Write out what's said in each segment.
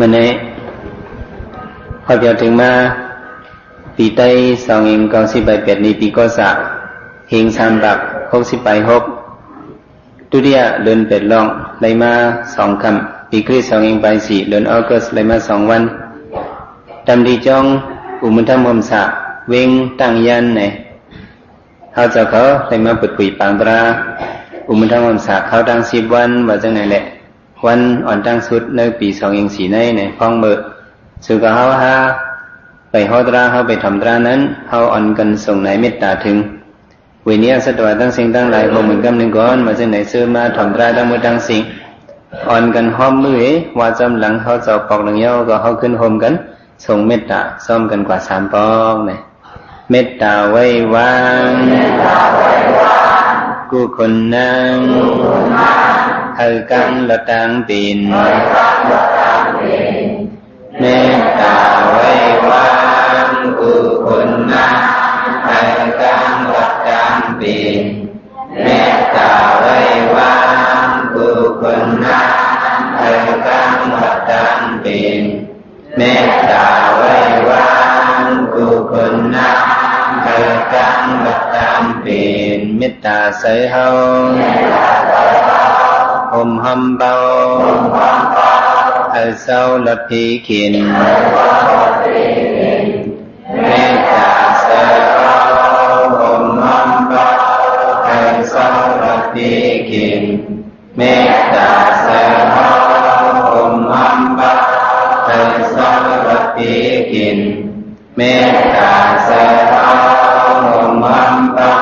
มื่อนี้พอเดียวถึงมาปีใต้2098นี้ปีก็สะเฮง3บัก60 ตุเดียเดือนเป็ดลองได้มา2 คำปีคริสต์2004เดือนออกัสได้มา2 วันตำดีจองอุมุนทมมสะเวงตั้งยันไหนเขาเจ้าเขาได้มาเปิดคุยปางตราอุมุนทมมสะเขาตั้ง10 วันว่าจังไหนแหละวันอ่อนตั้งสุดในปี2004ในฟ้องเบิดสุกเขาหาไปฮอดราเขาไปทำตรานั้นเขาอ่อนกันส่งไหนเมตตาถึงเวเนียสัตว์ตั้งสิ่งตั้งหลายพวกเหมือนกันหนึ่งก้อนมาจากไหนซื้อมาทำตราตั้งมือตั้งสิ่งอ่อนกันห้อมมือว่าจำหลังเขาจะปอกหลังเย้าก็เขาขึ้นโฮมกันส่งเมตตาซ่อมกันกว่า3 ปองเนี่ยเมตตาไว้วางกูคนนั่งให้กันละตังปีนเมตตาไว้วางกูคนนั่งให้กันละตังปีนเมตตาไว้วางกูคนนั่งให้กันละตังปีนเมตตาไว้วางกูคนนั่งให้กันละตังปีนเมตตาใส่เฮาhôm hâm bao ở sau lập khí khiển mê tà sơ hôm hâm bao ở sau lập khí khiển mê tà sơ hôm hâm bao ở sau lập khí khiển mê tà sơ hôm hâm bao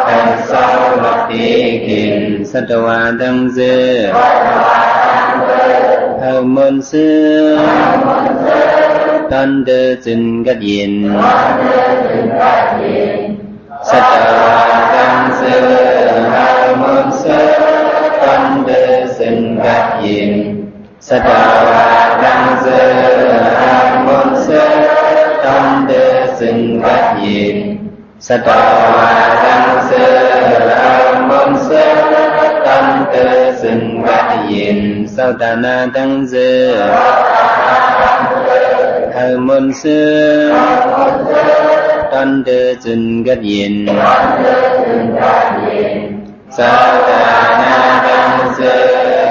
ở sau lập khí khiểnสัตวาดังเสือเฮามนเสือตอนเดินจึงกัดยินสัตวาดังเสือเฮามนเสือตอนเดินจึงกัดยินสัตวาดังเสือเฮามนเสือตอนเดินจึงกัดยินสัตวาดังเสือเฮามนเสือtâm tư sinh phát hiện sau đà na đăng dư hờ môn sư tâm tư sinh phát hiện sau đà na đăng dư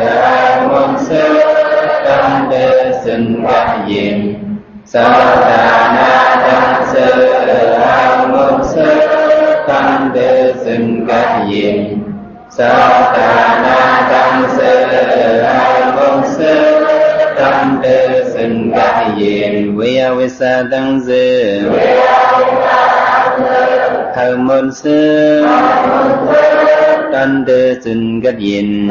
hờ môn sư tâm tư sinh phát hiện sau đà na đăng dư hờ môn sư tâm tư sinh phát hiện sa ta na tam sơ hai môn sơ tam tư sinh các diện vi a sa tăng dư hai môn sơ tam tư sinh các diện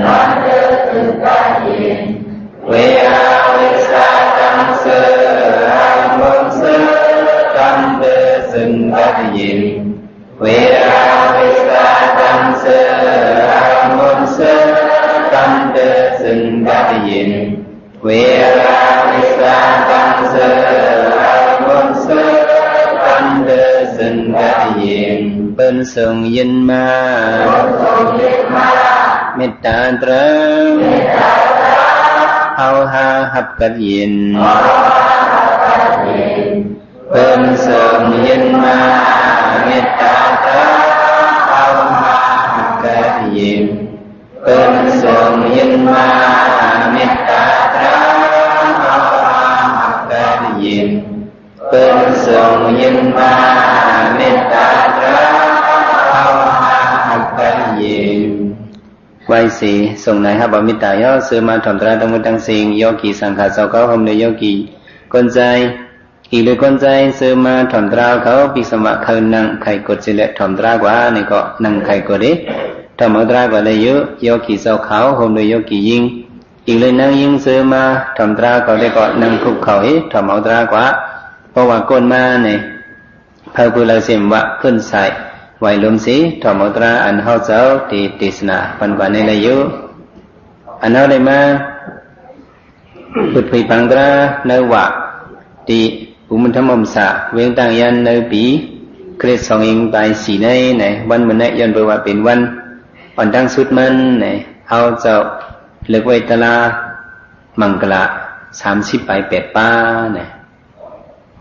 vi a sa tăng sơ hai môn sơ tam tư sinh các diện vi a sa tăng sơ môn sơ tâm tư sinh các diện vi a sa tăng sơ môn sơ tâm tư sinh các diện bên sừng dinh ma mít ta trắng hao ha hấp các diện bên sừng dinh ma mít ta trắng hao ha hấp các diện bên sườn nhân ma mét ta trắng học ca diện bên sườn nhân ma mét ta trắng học ca diện quay sĩ sùng này ha bảo mít ta yo sư ma thầm tra trong tăng sinh yo kỳ sang khả sau cáo hôm nay yo kỳ con trai kỳ lời con trai sư ma thầm traเขาปีสมะเขานั่งไข่กดสิเลธรรมตรากว่านี่ก็นั่งไข่กดดิธรรมตราก็เลยเยอะโยกีเสาขาวโฮมเลยโยกียิงอีกเลยนั่งยิงเสือมาธรรมตราก็ได้ก็นั่งคุกเข่าให้ธรรมตรากว่าเพราะว่าก้นมาเนี่ยพระพุทธเจ้าว่าขึ้นใส่ไหวลมสีธรรมตราอันเขาเจ้าที่ติสนาปันวันในเลยเยอะอันเขาได้มาพุทธิปังตราในว่าที่อุมุนทมมสะเวงต่างยันในปีคริสต์2004ในวันมันเนี่ยยันเปว่าเป็นวันวันตั้งสุดมันเนี่ยเขาจะเลือกไว้ตลามังกร 30 ไป8ป้าเนี่ย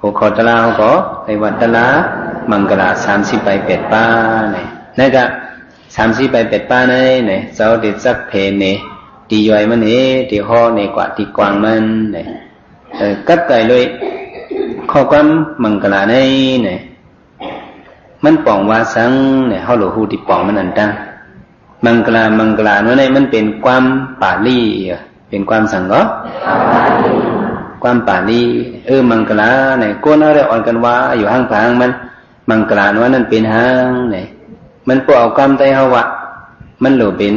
หัวข้อตลาก็ไอ้วัดตลามังกรา30 ไป8ป้าเนี่ยนั่นก็30 ไป8ป้าเนี่ยเจ้าเด็ดสักเพนเนี่ยตีย่อยมันเอตีห่อเนี่ยกว่าตีกวางมันเนี่ยกับไก่เลยข้อความมังกราเนี่ยมันป่องว่าสังเนี่ยเฮาหลูฮูที่ป่องมันอันตั้งมังกรานั่นมันเป็นความปาลีเป็นความสังก็ความปาลีมังกราเนี่ยก้นอะไรอ่อนกันว่าอยู่ห้างผางมันมังกรานั่นเป็นห้างเนี่ยมันปเอาความใจเฮาว่ามันหลูเป็น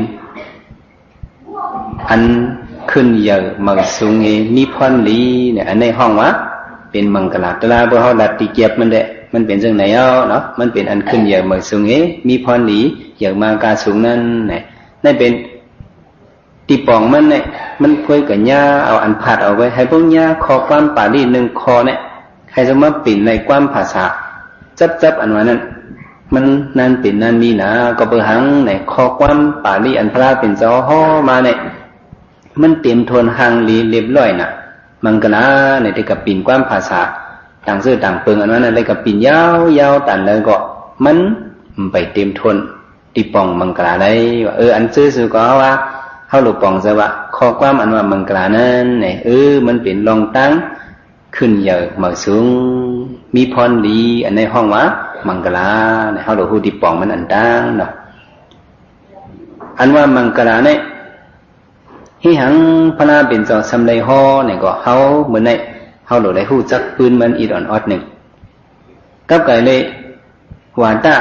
อันขึ้นเยอะมังสูงเอมีพรลีเนี่ยอันในห้องว่าเป็นมังกราตลาบ่เฮาดัดติเกียบมันเด้มันเป็นจังไหนเนาะมันเป็นอันขึ้นเยอะมังสูงเอมีพรลีเยอะมากาสูงนั่นเนี่ยนั่นเป็นตีป่องมันเนี่ยมันคุยกับญาเอาอันผัดเอาไว้ให้พวกญาขอความปาลี1คอเนี่ยให้สมมาปิ่นในความภาษาจับอันว่านั้นมันนั่นปิ่นนั่นมีนะก็เบอหังเนี่ยขอความปาลีอันพระเป็นเจ้าห่อมาเนี่ยมันเตรียมทวนหังลีเรียบร้อยน่ะมังกรเนี่ยที่กับปิ่นความภาษาต่างซื่อต่างเปิงอันนั้นอะไรกับปิ่นยาวตันเลยก็มันไปเตรียมทวนตีป่องมังกรได้ว่าอันซื่อก็ว่าเฮาหลุดป่องซะว่าข้อความอันว่ามังกรนั้นเนี่ยมันเป็นรองตั้งขึ้นเยอะมาสูงมีพรดีอันในห้องว่ามังกรเนี่ยเฮาหลุดฮู้ตีป่องมันอันตั้งเนาะอันว่ามังกรเนี่ยที่หังพระเป็นเจ้าสำไรห่อเนี่ยก็เฮาเหมือนในเฮาหลุดได้ฮู้จักปืนมันอีดอ่อนอดหนึ่งกับไก่เลยว่าตะ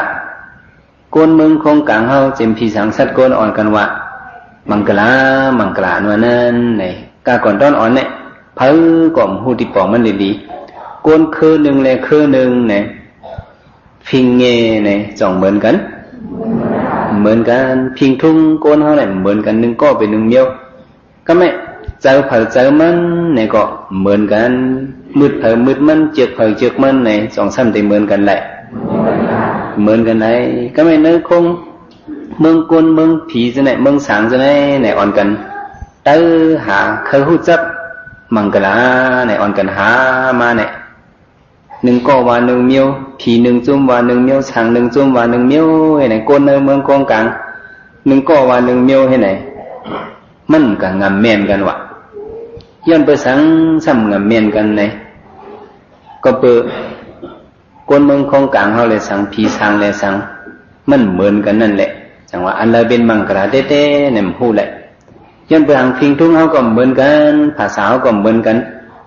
โกนเมืองคงกลางเฮาเจมพีสังสัตว์โกนอ่อนกันว่ามังกรนัวนั่นเนี่ยกาก่อนต้นอ่อนเนี่ยเพิ่งก่อมหูติป่องมันดีๆโกนคือหนึ่งเลยคือหนึ่งเนี่ยพิงเงเนี่ยจ่องเหมือนกันพิงทุ่งโกนเขาเนี่ยเหมือนกันหนึ่งก็เป็นหนึ่งเมียวก็ไม่เจอเผาเจอมันเนี่ยก็เหมือนกันมืดเผามืดมันเจือกเผาเจือกมันเนี่ยสองซ้ำแต่เหมือนกันแหละเหมือนกันไหนก็ไม่เนื้อคงเมืองกวนเมืองผีจะไหนเมืองสางจะไหนเนี่ยอ่อนกันตื้อหาเคยหูจับมังกรเนี่ยอ่อนกันหามาเนี่ยหนึ่งก็ว่าหนึ่งเมียวผีหนึ่งจุ่มว่าหนึ่งเมียวสางหนึ่งจุ่มว่าหนึ่งเมียวให้ไหนกวนในเมืองกองกลางหนึ่งก็ว่าหนึ่งเมียวให้ไหนมันก็งำเมียนกันวะย้อนไปสังซ้ำงำเมียนกันเลยก็เปิดกวนเมืองกองกลางเขาเลยสังผีสางเลยสังมันเหมือนกันนั่นแหละจังว่าอันใดเป็นมังกรเต้ๆเนี่ยพูดแหละย้อนไปทางพิงทุ่งเขาก็เหมือนกันภาษาเขาก็เหมือนกัน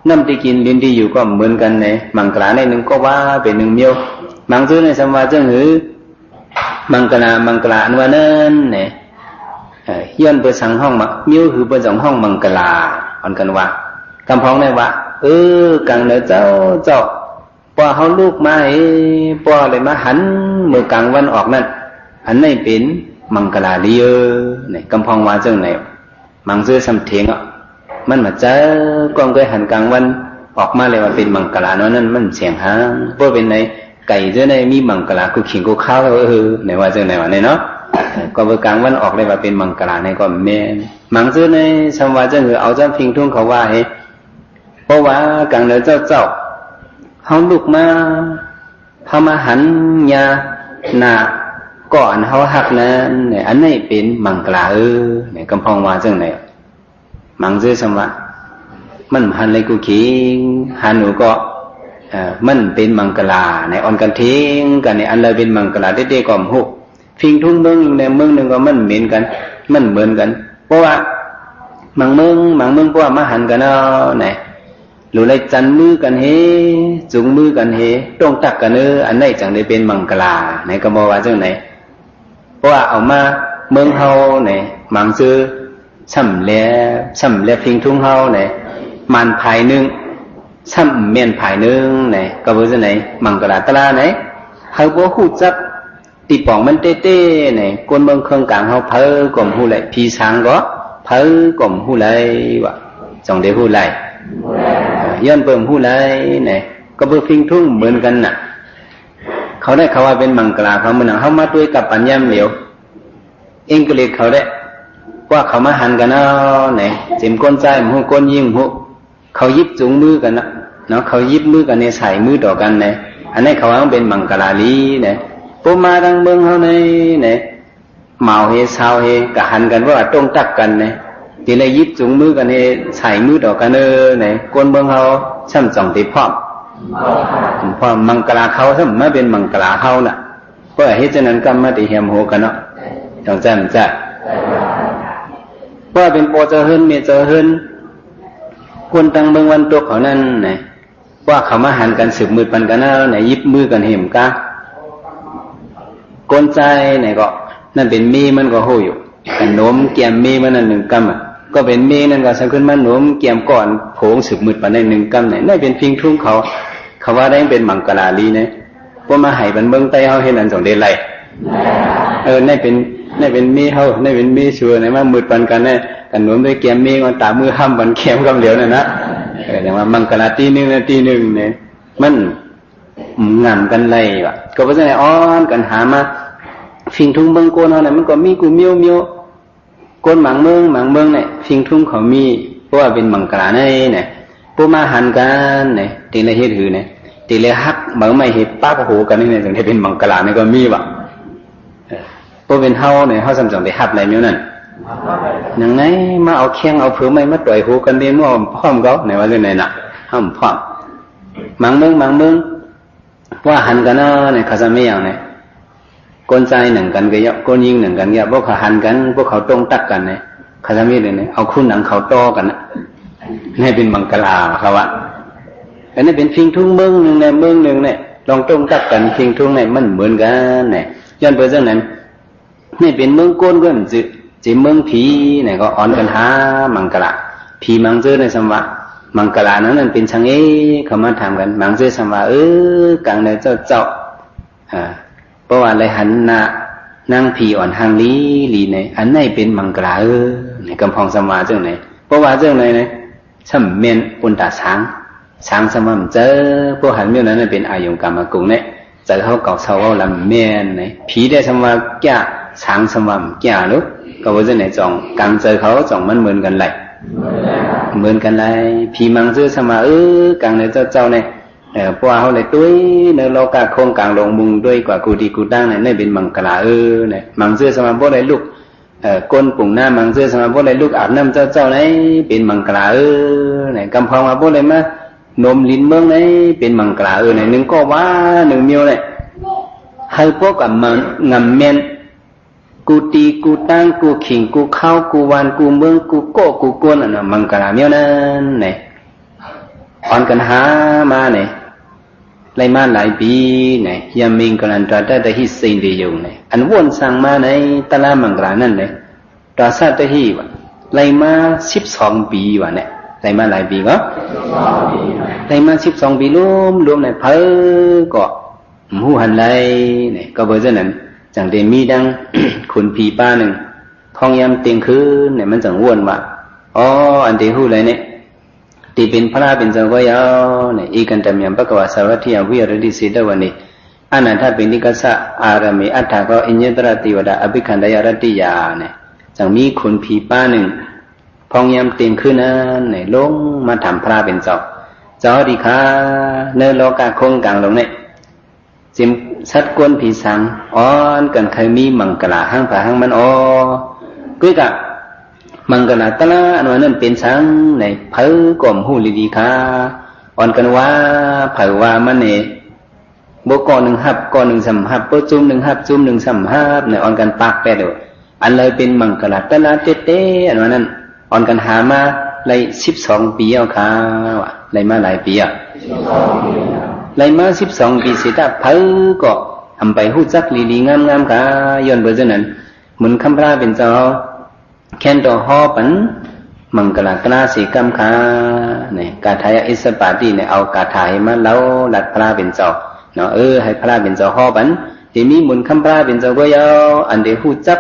น้ำที่กินลิ้นที่อยู่ก็เหมือนกันเนี่ยมังกรในหนึ่งก็ว่าเป็นหนึ่งเมียวมังซื้อในสมว่าจังหือมังกรอันว่านั้นเนี่ยย้อนไปสั่งห้องเมียวคือไปสั่งห้องมังกรอันกันว่ากำพองได้ว่ากังเนเจ้าพอเขาลูกมาพอเลยมาหันมือกลางวันออกนั่นอันนี้เป็นมังกรเลียเนี่ยกำพองว่าจังไหนมังซื้อสำเทียงมันมาเจอกองเคยหันกลางวันออกมาเลยว่าเป็นมังกรนั่นมันเสียงหางเพราะเป็นในไก่เจ้าในมีมังกรกูขิงกูข้าวในว่าจังไหนวะเนี่ยเนาะก็เมื่อกลางวันออกเลยว่าเป็นมังกรในก็แม่มังซื้อในสมว่าจังเอาจ้าพิงทุ่งเขาว่าเพราะว่ากลางเลยเจ้าเขาลุกมาพามาหันยาหนาก่อนเขาหักนั้นเนี่ยอันนี้เป็นมังกรเนี่ยกำพองว่าจังไหนมังซื้อสมว่ามันหันเลยกูขิงหันหนูก็มันเป็นมังกรในอ่อนกันทิ้งกันในอันเลยเป็นมังกรเด็กๆก่อมหุบพิงทุ่งเมืองในเมืองหนึ่งก็มันเหมือนกันเพราะว่ามังเมืองเพราะว่ามาหันกันเอาไหนหรือไรจันมือกันจุงมือกันต้องตักกันอันไหนจังได้เป็นมังกรไหนก็บอกว่าจังไหนเพราะว่าเอามาเมืองเฮาไหนมังซื้อช่ำเลี้ยพิงทุ่งเฮาไหนมันภายนึงช่ำเมียนภายนึงไหนก็บอกจังไหนมังกรตะลาไหนเฮาบ่ฮู้จักตีป่องมันเต้ๆไหนคนเมืองเครื่องกลางเฮาเพ้อกลมฮู้ไหลพี่ช้างก็เพ้อกลมฮู้ไหลว่าจังได้ฮู้ไหลย้อนเปิ่มผู้ไรเนี่ยก็เพื่อพิงทุ่งเหมือนกันน่ะเขาได้เขาว่าเป็นมังกรเขาเหมือนเขามาด้วยกับปัญญาเหลียวเองก็เลยเขาได้ว่าเขามาหันกันเอาเนี่ยจิมก้นใจหูก้นยิ่งหู เขายิบจุงมือกันเนาะเขายิบมือกันในใส่มือต่อกันเนี่ยอันนี้เขาเอาเป็นมังกรลีเนี่ยปุ๊มาดังเมืองเขาเนี่ยเมาเฮเศร้าเฮกะหันกันว่าต้องตักกันเนี่ยทีละยิบจุงมือกันเนี่ยใส่มือต่อกันเนี่ยคนเมืองเขาช่ำจ่องติดพร้อมพอมังกรเขาถ้าไม่เป็นมังกรเขาน่ะเพราะเหตุฉะนั้นก็มาติเหี่ยมโหกันเนาะต้องจำจ้ะเพราะเป็นโปเจอเฮินเมเจอเฮินคนตั้งเมืองวันตัวเขานั่นเนี่ยว่าเขามาหันกันสืบมือปันกันนะเนี่ยยิบมือกันเห็มกะกลใจเนี่ยก็นั่นเป็นมีมันก็โหอยู่กันโน้มเกี่ยมมีมันนั่นหนึ่งกำอ่ะก็เป็นมีนั่นก็สังขึ้นมาโน้มเกี่ยมก่อนโผงสืบมือปันในหนึ่งกำเนี่ยนั่นเป็นพิงทุ่งเขาว่าได้เป็นมังกรลีเนี่ยพวกมาให้บันเมืองใต้เขาเห็นอันสองเดลัยนั่นเป็นมีเขานั่นเป็นมีชัวเนี่ยมามือปันกันเนี่ยกันโน้มด้วยเกี่ยมมีมันตามือห้ามบันเข็มกำเหลียวนะแต่ว่ามังกรตีหนึ่งเนี่ยมันงามกันไรวะก็เพราะฉะนั้นอ้อนกันหามาฟิงทุ่งเมืองโกนเขาเนี่ยมันก็มีกูเมียวโกนหมังเมืองเนี่ยฟิงทุ่งเขามีเพราะว่าเป็นมังกรเนี่ยพวกมาหันกันเนี่ยตีเลยเฮ็ดหือเนี่ยตีเลยฮักเหมือนไม่เห็ดป้าโหกันนี่เนี่ยถึงได้เป็นมังกรเนี่ยก็มีวะพวกเป็นเฮาเนี่ยเฮาสำจังได้ฮับอะไรမျိုးนั่นยังไงมาเอาเคียงเอาเผือไม่มาต่อยหูกันเดียวมั่วพร้อมเขาในว่าเรื่องไหนน่ะห้ามพร้อมมังเมืองว่าหันกันเนี่ยเขาจะไม่อย่างเนี่ยคนใจหนึ่งกันก็เยอะคนยิงหนึ่งกันเยอะพวกเขาหันกันพวกเขาตรงตักกันเนี่ยเขาจะไม่เลยเนี่ยเอาคู่หนังเขาโตกันนะนี่เป็นมังกรเขาว่าอันนี้เป็นฟิงทุ่งเมืองหนึ่งเนี่ยลองตรงตักกันฟิงทุ่งเนี่ยมันเหมือนกันเนี่ยย้อนไปเรื่องนั้นนี่เป็นเมืองโกนก็เหมือนจีเมืองผีเนี่ยก็อ่อนกันหามังกรผีมังเจอในสมวะมังกรนั้นเป็นช่างเขามาถามกันมังเจอสมวะกลางในเจ้าเพราะว่าอะไรหันหน้านั่งผีอ่อนหางลีเนี่ยอันไหนเป็นมังกรเนี่ยกำพองสมวะเจ้าไหนเพราะว่าเจ้าไหนเนี่ยช่ำเมียนอุนตาช้างสมวะเจอพวกหันเมียนั้นเป็นอายุกรรมกุงเนี่ยเจอเขาเก่าเศร้าลำเมียนเนี่ยผีได้สมวะแก่ช้างสมวะแก่ลูกก็ว่าจะไหนจ่องกลางเจอเขาจ่องมันเหมือนกันไรผีมังเจอสมากลางในเจ้าเนี่ยเพราะว่าเขาเลยตุ้ยในโลกาโคงกลางลงมุงด้วยกว่ากูดีกูตั้งเนี่ยเป็นมังกรเนี่ยมังเจอสมาพวกไรลูกก้นปุ่งหน้ามังเจอสมาพวกไรลูกอาบน้ำเจ้าเนี่ยเป็นมังกรเนี่ยกำพองมาพวกไรมานมลิ้นเมืองเนี่ยเป็นมังกรเนี่ยหนึ่งก็ว่าหนึ่งเมียวเนี่ยให้พวกกับมันงำเมียนกูตีกูตั้งกูขิงกูเข้ากูวันกูเมืองกูโก้กูโกนน่ะมังกรเมียวนั้นเนี่ยอ่อนกันหามาเนี่ยไล่มาหลายปีเนี่ยยามมิงกำลังตรัสได้ที่สิ่งเดียวเนี่ยอันวนสั่งมาในตลาดมังกรนั่นเนี่ยตรัสได้ที่ว่าไล่มา12 ปีว่ะเนี่ยไล่มาหลายปีก็ไล่มา12 ปีรวมเนี่ยเพิ่ก็หูหันไล่เนี่ยก็เบอร์เท่านั้นจังได้มีดังคุณผีป้าหนึ่งท้องยามเตียงคืนเนี่ยมันจังวนว่าอันที่หูเลยเนี่ยที่เป็นพระเป็นเจ้าก็ยาวเนี่ยอีกันตามยามปะกวาสาวัตถิยวิรดิสิตวันนี้อนันทเป็นนิกัสสะอารมีอัฏฐก็อิญญตรติวดาอภิขันธยรติยาเนี่ยจังมีคุณผีป้าหนึ่งท้องยามเตียงคืนนั้นเนี่ยลงมาถามพระเป็นเจ้าดีค่ะเนโลกาคงกลางลงเนี่ยจิมชัดกวนผีสังอ่อนกันเคยมีมังกรห้างผาห้างมันก็กะมังกรตะละอันนั้นเป็นสังในเผอกลมหูลีดีค่ะอ่อนกันว่าเผอว่ามันเนี่ยบกหนึ่งหับกหนึ่งสัมหับจุ่มหนึ่งหับจุ่มหนึ่งสัมหับเนี่ยอ่อนกันปากแปดเลยอันเลยเป็นมังกรตะละเต้อันนั้นอ่อนกันหามาเลย12 ปีเอาค่ะเลยมาหลายปีไล่มา12 ปีเสร็จเพิ่ก็ทำไปหู้จักลีงามค่ะย้อนเบอร์นั้นเหมือนคำพระเป็นเจ้าแค่นตัวห่อปันมังกรกนาสีกรรมค่ะเนี่ยกาถายอิสปาติเนี่ยเอากาถายมาเล่าหลัดพระเป็นเจ้าเนาะให้พระเป็นเจ้าห่อปันที่มีเหมือนคำพระเป็นเจ้าก็ยาวอันเดียวหู้จัก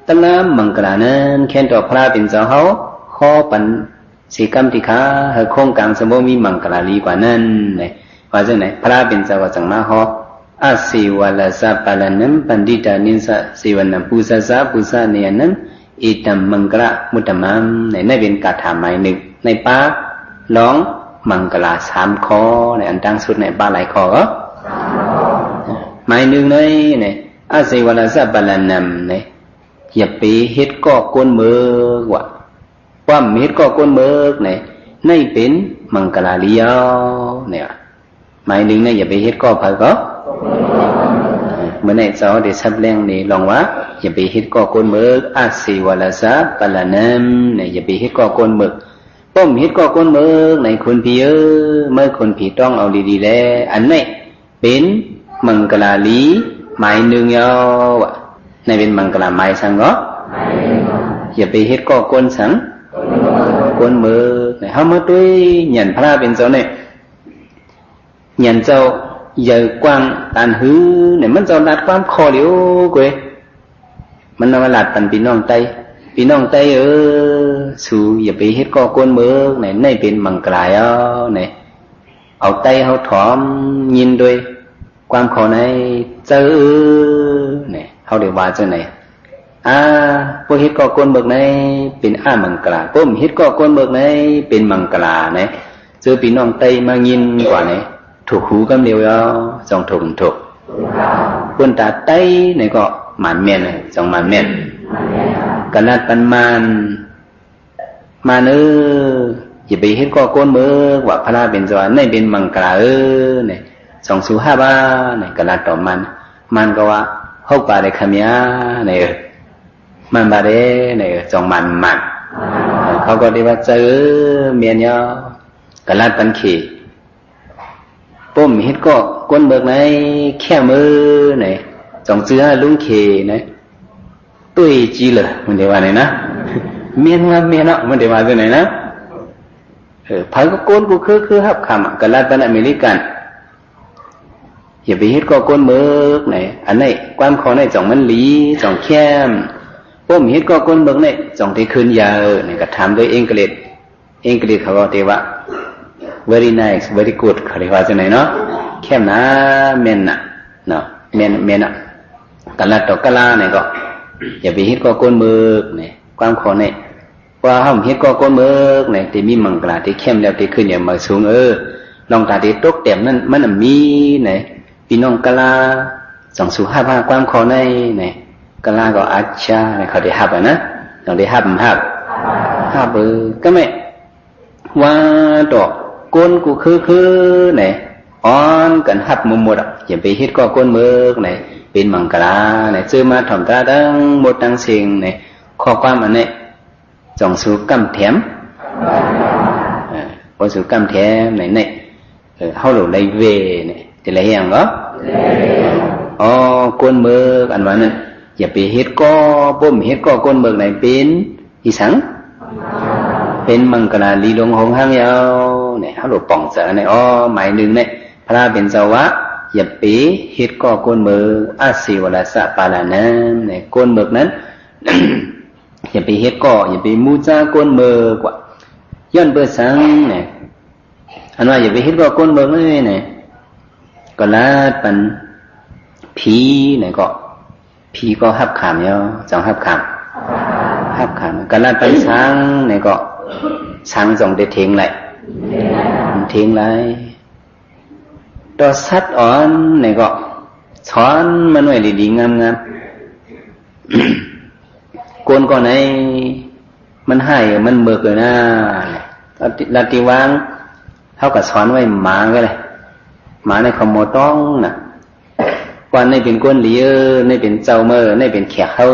ตั้งน้ำมังกรนั้นแค่นตัวพระเป็นเจ้าเขาห่อปันสีกรรมที่ค่ะให้โครงกลางสมบูรณ์มีมังกรลีกว่านั้นเนี่ยว่าจังไหนพระเป็นเจ้าก็จังมาฮออาศิวาลาสะปาลานัมปันดิตานิสะสิวนัมปุสสะปุสะเนียนัมอิตัมมังกระมุตตมัมในเป็นกาถาหมายหนึ่งในป้า ร้องมังกลา3ข้อในอันตั้งสุดในบ้านหลายข้อก็หมายหนึ่งเลยเนี่ยอาศัยวรสัพพลานำเนี่ยอย่าไปเฮ็ดก่อกวนเมือกว่าความเฮ็ดก่อกวนเมือกเนี่ยในเป็นมังกลาเลียวเนี่ยหมายหนึ่งเนี่ยอย่าไปเฮ็ดก่อไผก็เมื่อไหร่เจ้าได้สับแรงนี่ลองว่าอย่าไปเฮ็ดก่อกวนเมือกอาศัยวรสัพพลานำเนี่ยอย่าไปเฮ็ดก่อกวนเมือกป้อมเฮ็ดก่อกวนเมือกในคนผีเมื่อคนผีต้องเอาดีๆแล้วอันนี้เป็นมังกลาลีหมายหนึ่งยาวในเป็นมังกลาหมายสังก็อย่าไปเฮ็ดก่อกวนสังกวนเมือกในเฮามาด้วยยันพระเป็นเจ้าเนี่ยยันเจ้าใหญ่กว้างตานหือเนี่ยมันเจ้าลัดความคอเดียวกวยมันนำลัดปันพี่น้องไตสู่อย่าไปเฮ็ดก่อกวนเมือกเนี่ยในเป็นมังกลาเนี่ยเอาไตเฮาถอมยินด้วยความขอในเจอเนี่ยเขาเดี๋ยวว่าจังไหนพวกเฮ็ดก่อกวนเบิกในเป็นมังกลาปุ้มเฮ็ดก่อกวนเบิกในเป็นมังกลาเนี่ยเจอพี่น้องไตมายินกว่าเนี่ยถูกหูกำเดียวจองถูกคนตาไตเนี่ยก็หมันเมียนจองหมันเมียนกันนัดปันมันมาอย่าไปเฮ็ดก่อกวนเบิกว่าพระเป็นจวนในเป็นมังกลาเนี่ย2-5 บ้าเนี่ยกระลาต่อมันก็ว่าหกบาทได้ขมิ้นเนี่ยมันบาทได้เนี่ยจองมันเขาก็ได้ว่าเจอเมียนยอกระลาปันขี่ปุ่มเฮ็ดก็ก้นเบิกในแค่มือเนี่ยจองเชื้อลุงขี่เนี่ยตุ้ยจีเลยมันเดี๋ยวว่าไหนนะเมียนว่าเมียนเนาะมันเดี๋ยวว่าตัวไหนนะไผก็ก้นกูคือฮับคำกระลาปันอเมริกันอย่าไปเฮ็ดก่อกวนเมือกไหนอันไหนความขอในจ่องมันหลีจ่องแค้มป้มเฮ็ดก่อกวนเมือกไหนจ่องที่คืนยาเนี่ยก็ถามโดยอังกฤษเขาก็เตว่า very nice very good เขาเรียกว่าจังไหนเนาะแค้มนะเมนน่ะเนาะเมนน่ะกะละตอกกะลาเนี่ยก็อย่าไปเฮ็ดก่อกวนเมือกเนี่ยความขอในว่าเฮาเฮ็ดก่อกวนเมือกเนี่ยที่มีมังกลาที่เข้มแล้วที่ขึ้นอย่างมาสูงลองตาที่ตกเต็มนั้นมันมีไหนพี่น้องกะลา2-5 ความขอในเนี่ยกะลาก็อาชาเนี่ยเขาได้ฮับนะต้องได้ฮับก็ไม่ว่าดอกก้นกูคือเนี่ยอ่อนกันฮับหมดอย่าไปเฮ็ดก่อกวนเมือกเนี่ยเป็นมังกลาเนี่ยซื้อมาถ่อมตาดังหมดดังเสียงเนี่ยข้อความอันนี้จ่องสู่กำแถมพอสู่กำแถมเนี่ยเฮาหลงในเวเนี่ยจะอะไรอย่างก็กวนเมือกอันว่านั้นอย่าไปเฮ็ดก่อปุ่มเฮ็ดก่อกวนเมือกไหนเป็นอีสังเป็นมังกรลีลงหงห้างยาวเนี่ยเฮาหลงป่องเสอเนี่ยหมายหนึ่งเนี่ยพระเป็นเจ้าวะอย่าไปเฮ็ดก่อกวนเมือกอาศิวรสัพพลานำเนี่ยกวนเมือกนั้น อย่าไปเฮ็ดก่ออย่าไปมูจากวนเมือกว่าย้อนเปิดสังเนี่ยอันว่าอย่าไปเฮ็ดก่อกวนเมือกเลยเนี่ยก็ลาดปันผีเนี่ยก็ผีก็ฮับขามยอจังฮับขามก็ลาดปันช้างเนี่ยก็ช้างจงได้เทงไหลต่อสัตว์อ่อนเนี่ยก็ช้อนมันไว้ดีๆงามๆกวนก่อนไหนมันให้มันเบิกเลยนะลาติวางเท่ากับช้อนไว้หมาก็เลยหมาในขโมยต้องน่ะวันในเป็นก้นเหลียวในเป็นเจ้าเมื่อในเป็นแขกเขา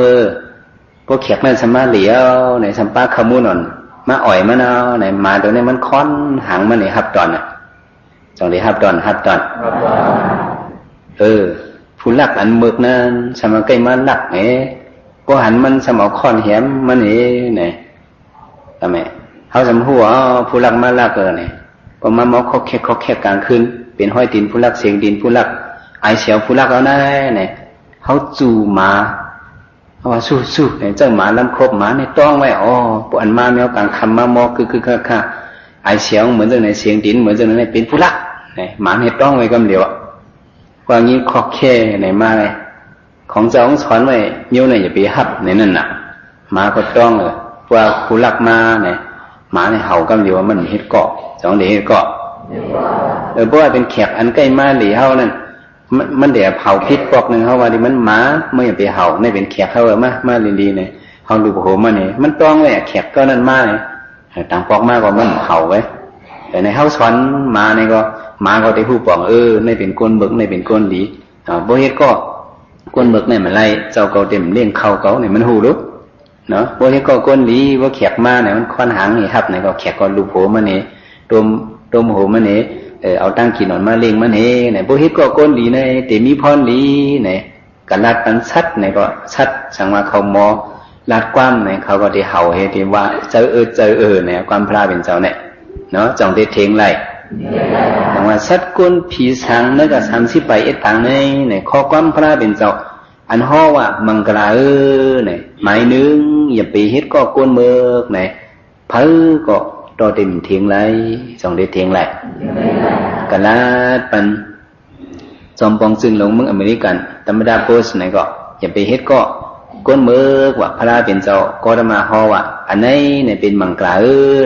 พวกแขกนั่นสมาเหลียวในสัมปาขมูนอนมาอ่อยมันเอาในมาตัวนี้มันค้อนหางมันในฮับตอนน่ะจงได้ฮับตอนผู้ลักอันเมือกนั้นสมาใกล้มาลักก็หันมันสมเอาค้อนแหมมันเนี่ยทำไมเขาสมหัวผู้ลักมาลักเนี่ยก็มาหมอเขาแค่กลางคืนเป็นห้อยตีนผู้ลักเสียงตีนผู้ลักไอเสียวผู้ลักเอาได้เนี่ยเขาจู่หมาเขาว่าสู้เนี่ยเจ้าหมาลำครบหมาในต้องไว้ปวดมาแมวกลางคำมาหมอคือค่ะไอเสียวเหมือนเจ้าในเสียงตีนเหมือนเจ้าในเป็นผู้ลักเนี่ยหมาในต้องไว้กำเดียวกว่างี้ข้อแค่ไหนมาเลยของเจ้าของสอนไว้นิ้วเนี่ยอย่าไปหับในนั่นน่ะหมาก็ต้องว่าผู้ลักมาเนี่ย หมาในเห่ากำเดียวมันเฮ็ดเกาะสองเดี๋ยวเฮ็ดเกาะเพราะว่าเป็นแขกอันใกล้มาหลีเฮานั่นมันเดี๋ยวเผาพิษปอกหนึ่งเฮาว่าดิมันหมาไม่ไปเห่าในเป็นแขกเฮามาลีๆเนี่ยเฮาดูโหมาเนี่ยมันต้องเลยแขกก็นั่นมาเนี่ยต่างปอกมาก็มันเห่าไว้แต่ในเฮาสอนหมาเนี่ยก็หมาก็ได้ผู้ปอกในเป็นก้นเบิกในเป็นก้นหลีบ่เฮ็ดก็ก้นเบิกเนี่ยมันไล่เจ้าเก่าเต็มเลี้ยงเข้าเก่าเนี่ยมันหูรู้เนาะบ่เฮ็ดก็ก้นหลีบ่แขกมาเนี่ยมันควันหางนี่ครับเนี่ยก็แขกก็ลูกโหมาเนี่ยตมโหมาเนี่ยเอาตั้งกินนอนมาเลี้ยงมันเนี่ยบ่เฮ็ดก็ก้นหลีเนี่ยแต่มีพรหลีเนี่ยกันลัดกันชัดเนี่ยก็ชัดสังว่าเขาหมอลัดความเนี่ยเขาก็ได้เห่าเฮ็ดว่าเจอเนี่ยความพระเป็นเจ้าเนี่ยเนาะจ่องได้เทงไล่แต่ว่าชัดก้นผีสางนั่นก็30ไปต่างเนี่ยข้อความพระเป็นเจ้าอันฮ้อว่ามังกราเนี่ยหมายนึงอย่าไปเฮ็ดก็ก้นเมือกเนี่ยเพิ่ก็ต่อเต็มเทียงไรจ่องได้เทียงไรกันลาปันจอมปองซึ่งลงเมืองอเมริกันธรรมดาโพสเนี่ยก็อย่าไปเฮ็ดก็ก้นเมือกว่าพระเป็นเจ้าก็จะมาฮ้อว่าอันไหนเนี่ยเป็นมังกรา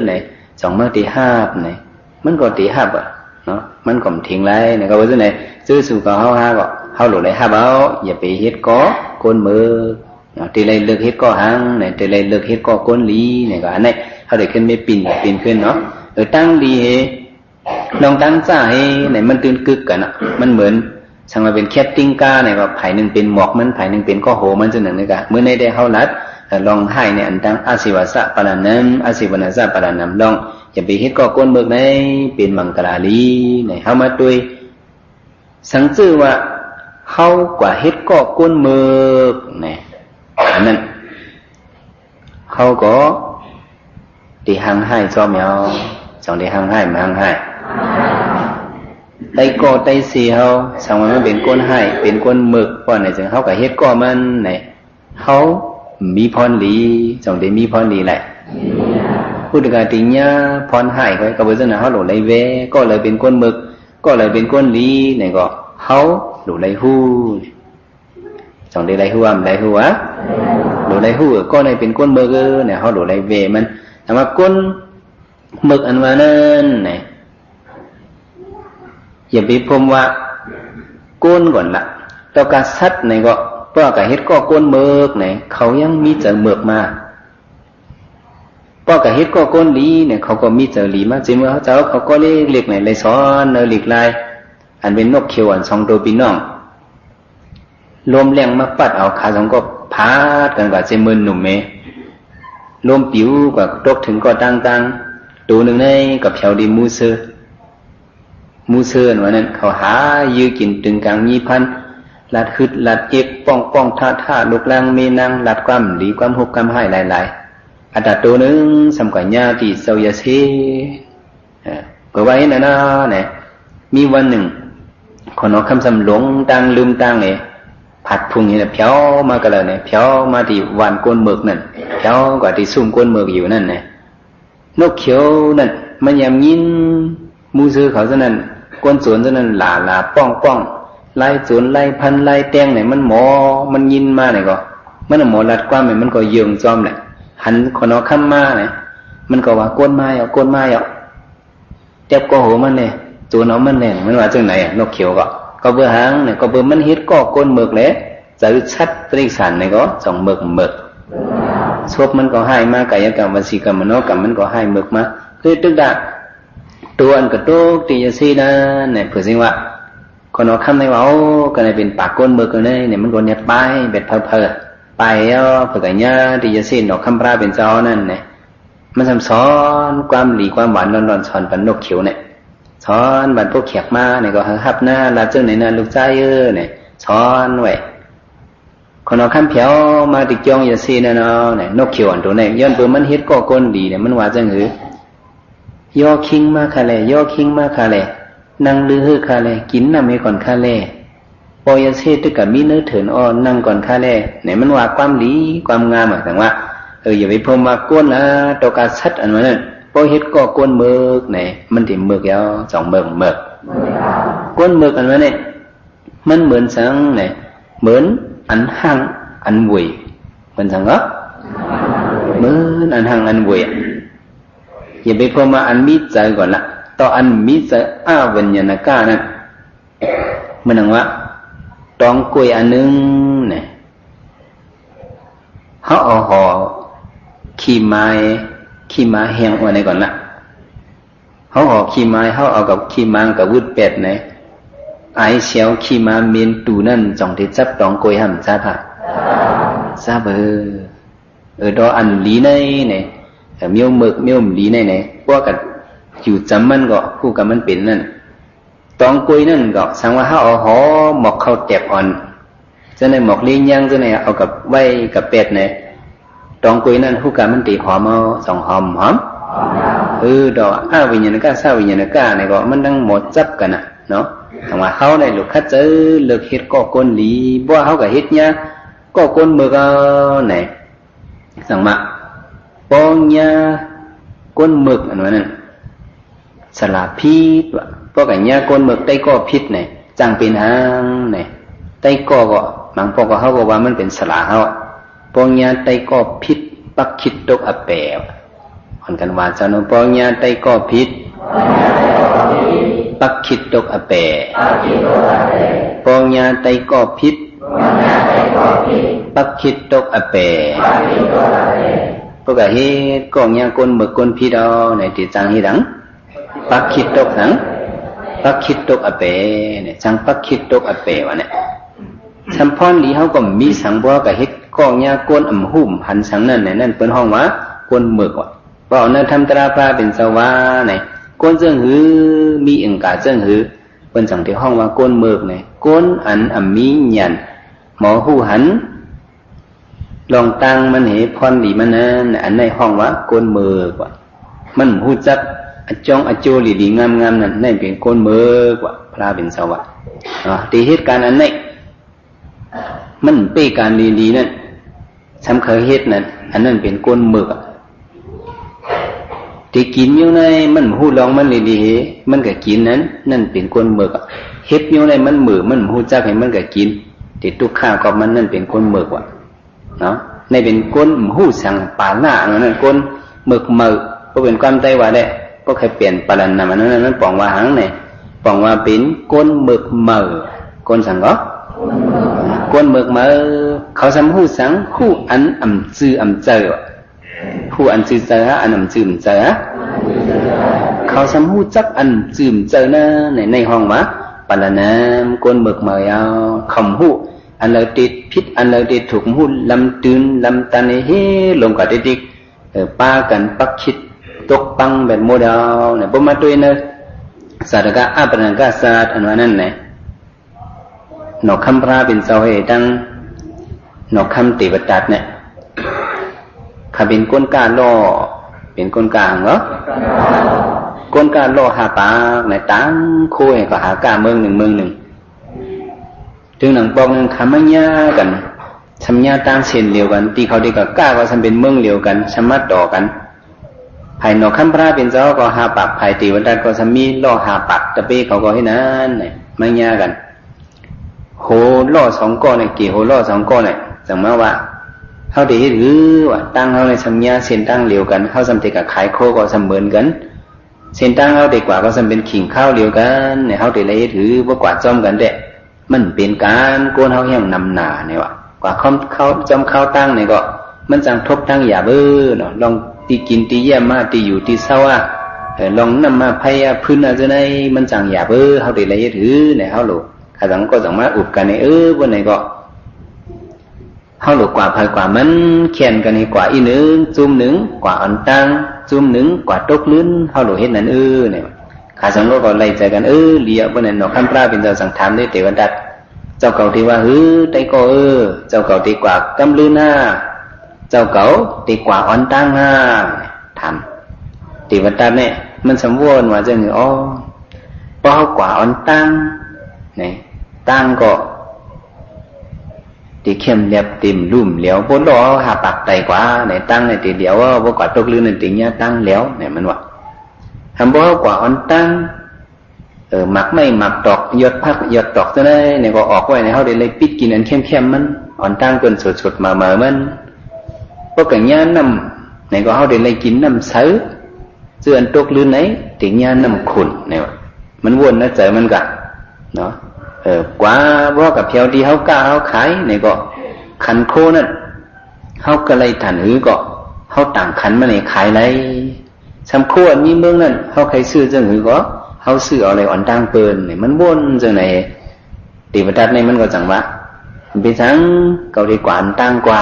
เนี่ยจ่องเมื่อตีห้าเนี่ยมันก็ตีห้าเนาะมันก็เทียงไรเนี่ยก็ว่าจังได๋ซื้อสู่ก็เฮาหาก็เฮาหลุดได้ห้าเอาอย่าไปเฮ็ดก็ก้นเมือกตีไรเลิกเฮ็ดก็หังเนี่ยตีไรเลิกเฮ็ดก็ก้นลีเนี่ยก็อันนี้เขาได้ขึ้นไม่ปีนขึ้นเนาะตั้งดีลองตั้งจ้าให้เนี่ยมันตื่นกึกกันอ่ะมันเหมือนช่างมาเป็นแคปติ้งกาเนี่ยก็ไผ่หนึ่งเป็นหมอกมันไผ่หนึ่งเป็นก็โหมันจะหนึ่งเลยกะเมื่อในได้เฮาลัดลองให้เนี่ยอันตั้งอาศิวะสะปะนันอาศิวนาสะปะนันลองอย่าไปเฮ็ดก็ก้นเบิกในเป็นมังกราลีเนี่ยเฮามาด้วยสังจื้อว่าเฮากว่าเฮ็ดก็ก้นเบิกเนี่ยอันนั้นเฮาก็ที่ห่างให้จอมยาวสองที่ห่างให้มาห่างให้ไตโกไตสีเฮาสังว่ามันเป็นก้นให้เป็นก้นหมึกเพราะไหนจึงเฮากับเฮ็ดก็มันไหนเฮามีพรหลีสองได้มีพรหลีแหละพูดถึงการติญญาพรให้ก็บ่ซั่นน่ะเฮาหลไหลเวก็เลยเป็นก้นหมึกก็เลยเป็นก้นหลีนี่ก็เฮาหลไหลฮู้สองได้ไหลฮู้ไหลฮู้หลไหลฮู้ก็เลยเป็นก้นหมึกเนี่ยเฮาหลไหลเวมันแต่ว่าก้นหมึกอันว่านั้นเนี่ยอย่าไปพมว่าก้นก่อนละต่อการซัดเนี่ยก็เพราะการเฮ็ดก็ก้นหมึกเนี่ยเขายังมีเจอหมึกมาเพราะการเฮ็ดก็ก้นหลีเนี่ยเขาก็มีเจอหลีมาจริงว่าเขาก็เล็กๆเนี่ยเลยสอนเล็กลายอันเป็นนกเขียวอันสองตัวพี่น้องลมแรงมาปัดเอาขาสองก็พาดกันกับเจมือหนุ่มเมลมปิวกับตกถึงก็ตั้งตัวหนึ่งในกับแถวดีมูเซอร์วันนั้นเขาหายื้อกินตึงกลางมีพันลัดฮึดลัดเอกป้องท่าลุกลังเมนังลัดความดีความหุบความให้หลายอันดับตัวหนึ่งสำคัญญาติเสวยเสก็ไว้นะเนี่ยมีวันหนึ่งคนเอาคำสำหลงตั้งลืมตั้งเนี่ยผัดพุงเนี่ยเพี้ยวมากันเลยเนี่ยเพี้ยวมาที่วานก้นหมึกนั่นเพี้ยวกว่าที่ซุ่มก้นหมึกอยู่นั่นเนี่ยนกเขียวนั่นมันยำยินมูซื้อเขาซะนั่นก้นสวนซะนั่นหลาป้องไล่สวนไล่พันไล่แตงเนี่ยมันหมอมันยินมาเนี่ยก็มันหมอลัดความเนี่ยมันก็เยืองจอมเนี่ยหันคนเอาข้ามมาเนี่ยมันก็ว่าก้นไม้เอาเจ็บก็โหมันเนี่ยตัวน้องมันเนี่ยมันว่าจังไหนนกเขียวก็เบื่อหางเนี่ยก็เบื่อมันเฮ็ดก็ก้นหมึกเลยจะชัดตริสันเนี่ยก็สองหมึกชบมันก็ให้มากายกรรมวสีกรรมมโนกรรมมันก็ให้หมึกมาคือตึกดาตัวอันกระโตกตีจะซีนะเนี่ยเผื่อสิว่าคนเอาคำในว่าก็เลยเป็นปากก้นหมึกเลยเนี่ยมันก็เนี่ยไปเบ็ดเพอไปเผื่อกันเนี่ยตีจะซีดอกคำพระเป็นเจ้านั่นเนี่ยมันสอนความหลีความหวานนอนสอนปันนกเขียวเนี่ยสอนบันพวกแขกมาเนี่ยก็หับหน้าลาเจ้าไหนนะลูกใจเนี่ยสอนไว้คนเอาข้ามเพียวมาติดจองอย่าซีนะเนาะเนี่ยนกเขียวอันตัวเนี่ยย้อนเปิดมันเฮ็ดก็ก้นดีเนี่ยมันว่าจังหือย่อคิงมาคาเลย่อคิงมาคาเลนั่งลือคาเลกินน้ำให้ก่อนคาเลปอยาเซตึกกับมีเนื้อเถินอ่อนนั่งก่อนคาเลเนี่ยมันว่าความดีความงามหมายถึงว่าอย่าไปพมว่าก้นนะตอกาชัดอันนั้นปอยเฮ็ดก็ก้นเมือกเนี่ยมันถิ่มเมือกยาวสองเมือกก้นเมือกอันนั้นเนี่ยมันเหมือนสังเนี่ยเหมือนอันห่างอันวุยมันสังเหมือนอันห่างอันวุย อย่าไปพอมาอันมิใจก่อนละต่ออันมิใจอาวิญญาณก้านั่นมันนังว่าตองกล้วยอันนึงเนี่ยเขาเอาห่อขี้ไม้แห้งไว้ในก่อนละเขาห่อขี้ไม้เขาเอากับขี้ไม้กับวุ้นเป็ดเนี่ยไอเสียวขี้ม้าเมียนตูนั่นจงที่จับตองกล้วยห้ำจับอ่ะจับดออันลีในเนี่ยเมียวหมึกเมียวลีในเนี่ยพวกกันอยู่จำมันก็คู่กับมันเป็นนั่นตองกล้วยนั่นก็สังว่าเขาเอาห่อหมกเข้าแตบอ่อนจะในหมกลิ้นย่างจะในเอากับไว้กับเป็ดเนี่ยตองกล้วยนั่นคู่กับมันตีหอมเอาสองหอมดอกอ้าวิญญาณก้าซาวิญญาณก้าเนี่ยก็มันตั้งหมดจับกันอ่ะเนาะแต่ว่าเขาในลูกคัดเจอเลิกเฮ็ดก็ก้นหลีบ่เขาก็เฮ็ดเนี่ยก็ก้นมือก็ไหนสั่งมาปองเนี่ยก้นหมึกอันนั้นสลาพิษว่ะพวกกันเนี่ยก้นหมึกไต้ก็พิษเนี่ยจังเป็นหางเนี่ยไต้ก็บางพวกก็เขาก็ว่ามันเป็นสลาเขาปองเนี่ยไต้ก็พิษปักคิดตกอแปวคนกันว่าเจ้าโนปองเนี่ยไต้ก็พิษปักขิดตกอแปปองญาไตก็พิษปักขิดตกอแปพวกเฮ็ดก็ญาก้นหมึกก้นพิษเอาในที่จังเฮ็ดดังปักขิดตกสังปักขิดตกอแปเนี่ยจังปักขิดตกอแปวะเนี่ยสัมพรลีเฮาก็มีสังบ่ก็เฮ็ดก็ญาก้นอำหุ่มหันสังนั่นเนี่ยนั่นเปิ้นห้องว่าก้นหมึกว่ะบ่เอานั้นทำตราพาเป็นสวาเนี่ยก้นเจิ้งหือมีอังกาเจิ้งหือเป็นจังที่ห้องว่าก้นเมือกเนี่ยก้นอันมีหยันหมอหูหันลองตั้งมันเหพรดีมันนั้นอันในห้องว่าก้นเมือกว่ามันหูจักอจองอโจหลีงามๆนั่นนั่นเป็นก้นเมือกว่าพระเป็นสวะที่เหตุการณ์อันนี้มันเป็นการลีนั่นสำคัญเหตุนั้นอันนั้นเป็นก้นเมือกที่กินอยู่ในมันหูลองมันดีๆมันก็กินนั้นนั่นเป็นก้นหมึกเฮ็ดอยู่ในมันมือมันหูจักให้มันก็กินที่ทุกข้าวกับมันนั่นเป็นก้นหมึกว่ะเนาะในเป็นก้นหูสั่งปาหน้านั่นก้นหมึกก็เป็นความใจว่าได้ก็เคยเปลี่ยนปรันน่ะมันนั้นปองว่าหังเนี่ยปองว่าเป็นก้นหมึกก้นสั่งก็ก้นหมึกเขาซ้ำหูสั่งหูอันอำจื้ออำเจอผู้อันจื่อเจออันจื่มเจอเขาสำหูจักอันจื่มเจอนะในห้องวะปลาน้ำก้นหมึกมายาวคำหูอันเราติดพิษอันเราติดถูกหูลำตื่นลำตันเฮลงกับติดป้ากันปักคิดตกปังแบบโมเดลเนี่ยบ่มาด้วยเนอะสารกะอาปนังกะศาสตร์อันว่านั่นเนี่ยหนอกคำพระเป็นเสาเหตังหนอกคำติวตัดเนี่ยข้าเป็นก้นกาล่อเป็นก้นกลางเหรอก้นกาล่อหาปากในตั้งโค้ยก็หากาเมืองหนึ่งถึงหนังปองหนึ่งคำมั่ญญากันสัญญาตั้งเช่นเดียวกันตีเขาดีกับก้าก็ทำเป็นเมืองเดียวกันสมัดต่อกันภายนอกคำพระเป็นเจ้าก็หาปากภายตีวันดัดก็สมีล่อหาปากตะเป้เขาก็ให้นั้นเนี่ยมั่ญญากันโหล่อสองก้อนเนี่ยกี่โหล่อสองก้อนเนี่ยจังมาว่าเขาได้หรือว่าตั้งเขาในสัญญาเส้นตั้งเดียวกันเขาสำเร็จกับขายโคก็เสมอกันเส้นตั้งเขาดีกว่าก็สำเป็นขิงข้าวเดียวกันเนี่ยเขาได้เลยถือว่ากว่าจอมกันเด็มันเป็นการโกนเขาแห่งนำหนาเนี่ยว่ากว่าเขาจอมข้าวตั้งเนี่ยก็มันจังทบตั้งอย่าเบ้อเนาะลองตีกินตีเยี่ยมมาตีอยู่ตีเศร้าอ่ะลองนำมาพยาพื้นอะไรในมันจังอย่าเบ้อเขาได้เลยถือเนี่ยเขาหลุดข้าสังก็สังมาอุบกันในวันไหนก็เขาหลุดกว่าภัยกว่ามันเขียนกันในกว่าอีหนึ่งจุ่มหนึ่งกว่าอันตั้งจุ่มหนึ่งกว่าตกลื่นเขาหลุดเห็นนั้นเนี่ยข้าสังก็ไล่ใจกันเลี้ยวันนั้นเนาะขั้นปลาเป็นเจ้าสังธรรมได้เตวันดัดเจ้าเก่าที่ว่าไตก็เจ้าเก่าตีกว่ากำลื่นเจ้าเก่าตีกว่าอันตั้งทำตีวันดัดเนี่ยมันสมบูรณ์ว่าจะเงาพอเขากว่าอันตั้งเนี่ยตั้งก็ตีเข้มเลียบติ่มลุ่มเหลียวบนดอหาปากไตกว่าในตั้งในตีเหลียวว่าบ่กว่าตกลื่นในตีเนี้ยตั้งเหลียวเนี่ยมันว่าทำบ่กว่าอ่อนตั้งหมักไม่หมักตอกยอดพักยอดตอกจะได้เนี่ยก็ออกไว้ในเขาได้เลยปิดกินอันเข้มมันอ่อนตั้งจนสดๆมามันพวกกันย่านำเนี่ยก็เขาได้เลยกินน้ำใส เจือนตกลื่นไหนติญาณน้ำขุนเนี่ยวะมันวนนะใจมันกะเนาะกว่าบ่กับเพียวที่เขากล้าเขาขายเนี่ยก็ขันโคนั่นเขาก็เลยถันหือก็เขาต่างขันมาในขายไรสำคัญมีเมืองนั่นเขาใครซื้อจังหือก็เขาซื้อเอาอะไรอ่อนต่างเปินเนี่ยมันวนจังไหนตีประทัดในมันก็จังวะไปทั้งเกาดีกว่าอันต่างกว่า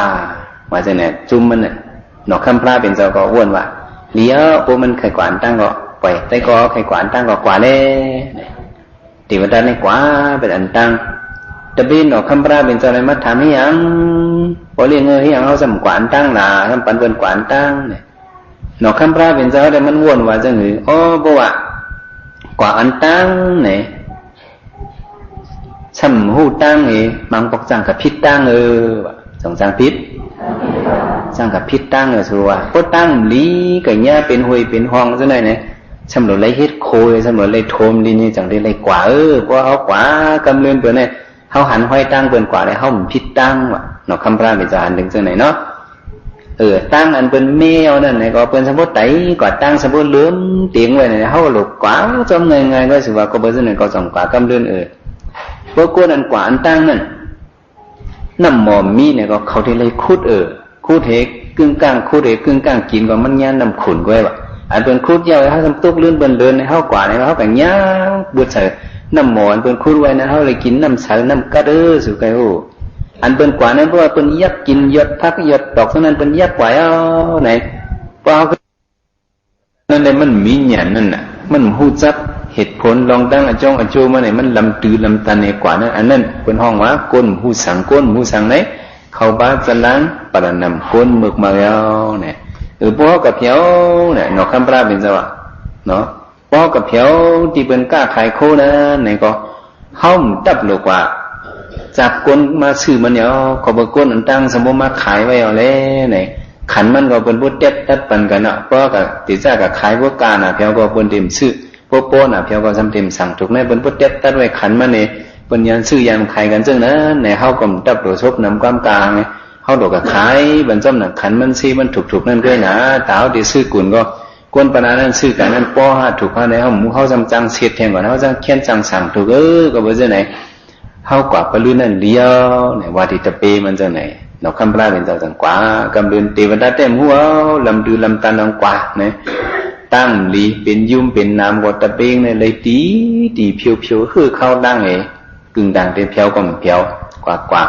ว่าจังไหนจุ่มมันเนี่ยนอกคำพระเป็นเจ้าก็วนว่าเลี้ยวพวกมันใครกว่าอันต่างก็ปล่อยแต่ก็ใครกว่าอันต่างก็กว่าเลยตีประทัดในกว่าเป็นอันต่างจะบินออกคำพระเป็นเจ้าอะไรมาถามให้ยังพอเรียกเงยให้ยังเขาสมกว่าอันต่างล่ะคำปันเป็นกว่าอันต่างเนี่ยนอกคำพระเป็นเจ้าแต่มันวนว่าจังหืออ๋อบ่ว่ากว่าอันต่างเนี่ยช่ำหูตั้งเอมังปกจังกับพิษตั้งสองจังพิษจังกับพิษตั้งสัวก็ตั้งลีกับเนี้ยเป็นหวยเป็นห้องซะหน่อยเนี่ยช่ำหลุดไรเฮ็ดโคยช่ำหลุดไรโทมดีนี่จังได้ไรกว่าเพราะเขากว่ากำเรินเปิดเนี่ยเขาหันห้อยตั้งเปิดกว่าเลยเขาพิษตั้งว่ะนอกคำพระเป็นจะหันถึงจังไหนเนาะตั้งอันเป็นแมวนั่นเนี่ยก็เป็นสมมติไตกว่าตั้งสมมติเลื่อมเตียงไว้เนี่ยเขาหลุดกว่าจมไงก็สิว่าก็เป็นจังไหนก็สองกว่ากำเรินพวกคนอันกว่าอันตั้งนั่นน้ำหมอมมีเนี่ยก็เขาที่เลยคูดคูดเหกกึ่งกลางคูดเหกกึ่งกลางกินก็มันย่านน้ำขุนก็ไว้แบบอันเป็นคูดยาวเขาทำตุกเลื่อนเบิ่นเลื่อนในเขากว่าในเขาแบบย่าบุษเสน้ำหมออันเป็นคูดไว้นะเขาเลยกินน้ำเสน้ำกระเด้อสุกไก่โออันเป็นกว่านั้นเพราะว่าเป็นยักกินยดพักยดดอกเท่านั้นเป็นยักกว่าไหนเพราะนั่นเลยมันมีหยันนั่นน่ะมันหูจับเหตุผลลองตั้งอจงอโจมาเนี่ยมันลำตือลำตันในกว่านั้นอันนั้นเป็นห้องว่าก้นผู้สั่งก้นผู้สั่งไหนเขาบ้าจะล้างปะนำก้นหมึกมาแล้วเนี่ยพวกกับเพียวเนี่ยนอกคำพระเป็นจังหวะเนาะพวกกับเพียวที่เป็นกล้าขายโคนะเนี่ยก็ห้องตับหลกว่าจากก้นมาซื้อมันเนี่ยก็บอกก้นอันตั้งสมมติมาขายไว้เอาเลยเนี่ยขันมันก็เป็นพุทธเด็ดตัดปันกันเนาะเพราะกับติดใจกับขายพวกกาน่ะเพียวก็เป็นเต็มซื้อพวกโป้น่ะเพียวก็จำเต็มสั่งถูกในเป็นพุทธเด็ดตัดไว้ขันมันเนี่ยเป็นยันซื้อยันขายกันจังนะในเฮาก็ตับโดชบนำความกลางไงเฮาโดกับขายบรรจำหนักขันมันซีมันถูกนั่นด้วยนะตาวที่ซื้อกุนก็ก้นปนานั้นซื้อกันนั้นป้อถูกเขาในเฮาหมูเฮาจำจังเสียดแทงก่อนเฮาจังเขียนจังสั่งถูกก็บ่จังไหนเฮากว่าปลื้นั่นเลี้ยวเนี่ยว่าที่ตะเปมันจังไหนนอกคำพระเป็นเจ้าจังกว่ากำเดินเทวดาเต็มหัวลำดือลำตันลำกว่าเนี่ยตั้งลีเป็นยุ่มเป็นน้ำกว่าตะเปงเนี่ยเลยตีเพียวคือเข้าดังกึ่งดังเป็นเพียวก็เพียวกว่า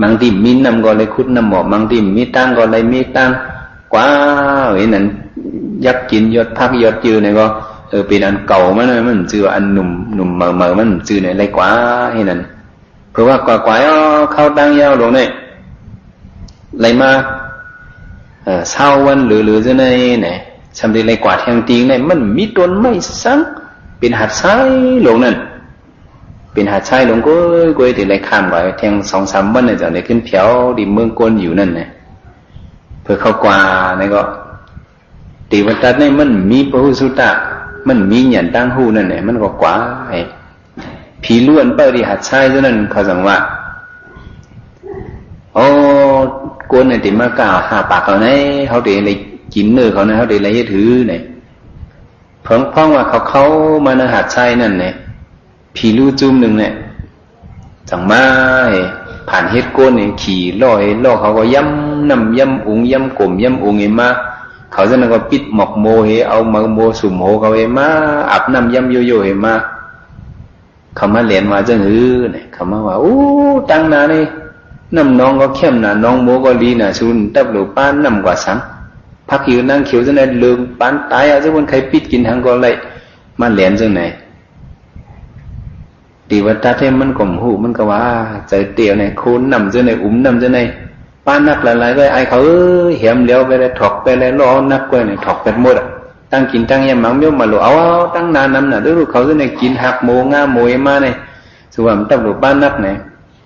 บางทีมีน้ำก็เลยคุดน้ำหมอกบางทีมีตั้งก็เลยมีตั้งกว่านั่นยักกินยอดพักยอดยืนเนี่ยก็เป็นอันเก่ามันจืออันหนุ่มเหม่อมันจือเนี่ยไรกว่าให้นั่นเพราะว่ากว่าเข้าดังยาวลงเนี่ยไรมาเศร้าวันหรือจะในเนี่ยสำเร็จไรกว่าแทงตีงเนี่ยมันมีต้นไม่สังเป็นหัดซ้ายลงนั่นเป็นหัดซ้ายลงก็ที่ไรข้ามไว้แทง2-3 วันเนี่ยจะได้ขึ้นเพียวดิเมืองก้นอยู่นั่นเนี่ยเพื่อเข้ากว่าเนี่ยก็ตีวันตัดเนี่ยมันมีพระหุสุตะมันมีหยันตั้งหูนั่นเนี่ยมันก็กว่าผีล้วนเปิดที่หัดซ้ายเท่านั้นเขาสั่งว่าโอ้ก้นเนี่ยติมากล่าวหาปากเขาเนี่ยเขาเดี๋ยวอะไรกินเนื้อเขาเนี่ยเขาเดี๋ยวอะไรถือเนี่ยพ้องว่าเขามาในหัดซ้ายนั่นเนี่ยผีลู่จุ่มหนึ่งเนี่ยสั่งมาผ่านเฮ็ดก้นเนี่ยขี่ล่อเขาก็ย่ำน้ำย่ำอุ้งย่ำกลมย่ำอุ้งมาเขาจะนั่งก็ปิดหมอกโมเอามาโมสุ่มโหเขามาอาบน้ำย่ำโยมาเขามาเรียนมาจังเนี่ยเขามาว่าโอ้ตั้งนานี่น้ำน้องก็เข้มนะน้องโมก็ลีนะชุนตับหลูป้านน้ำกว่าสังพักอยู่นั่งเขียวจังไหนลืมป้านตายอาจจะวันใครปิดกินทางก็เลยมาเรียนจังไหนตีวัดตาเทมันกลมหูมันก็ว่าใจเตี่ยวเนี่ยคูนนำจังไหนนำจังไหนป้านนักหลายๆก็ไอเขาเหี่ยมเลี้ยวไปเลยถอกไปเลยล้อนักกว่าเนี่ยถอกไปหมดตั้งกินตั้งยำมังเบี้ยวมาหลูเอาตั้งนานน้ำน่ะด้วยเขาจังไหนกินหักโมง่าโมยมาเนี่ยส่วนตับหลูป้านนักเนี่ย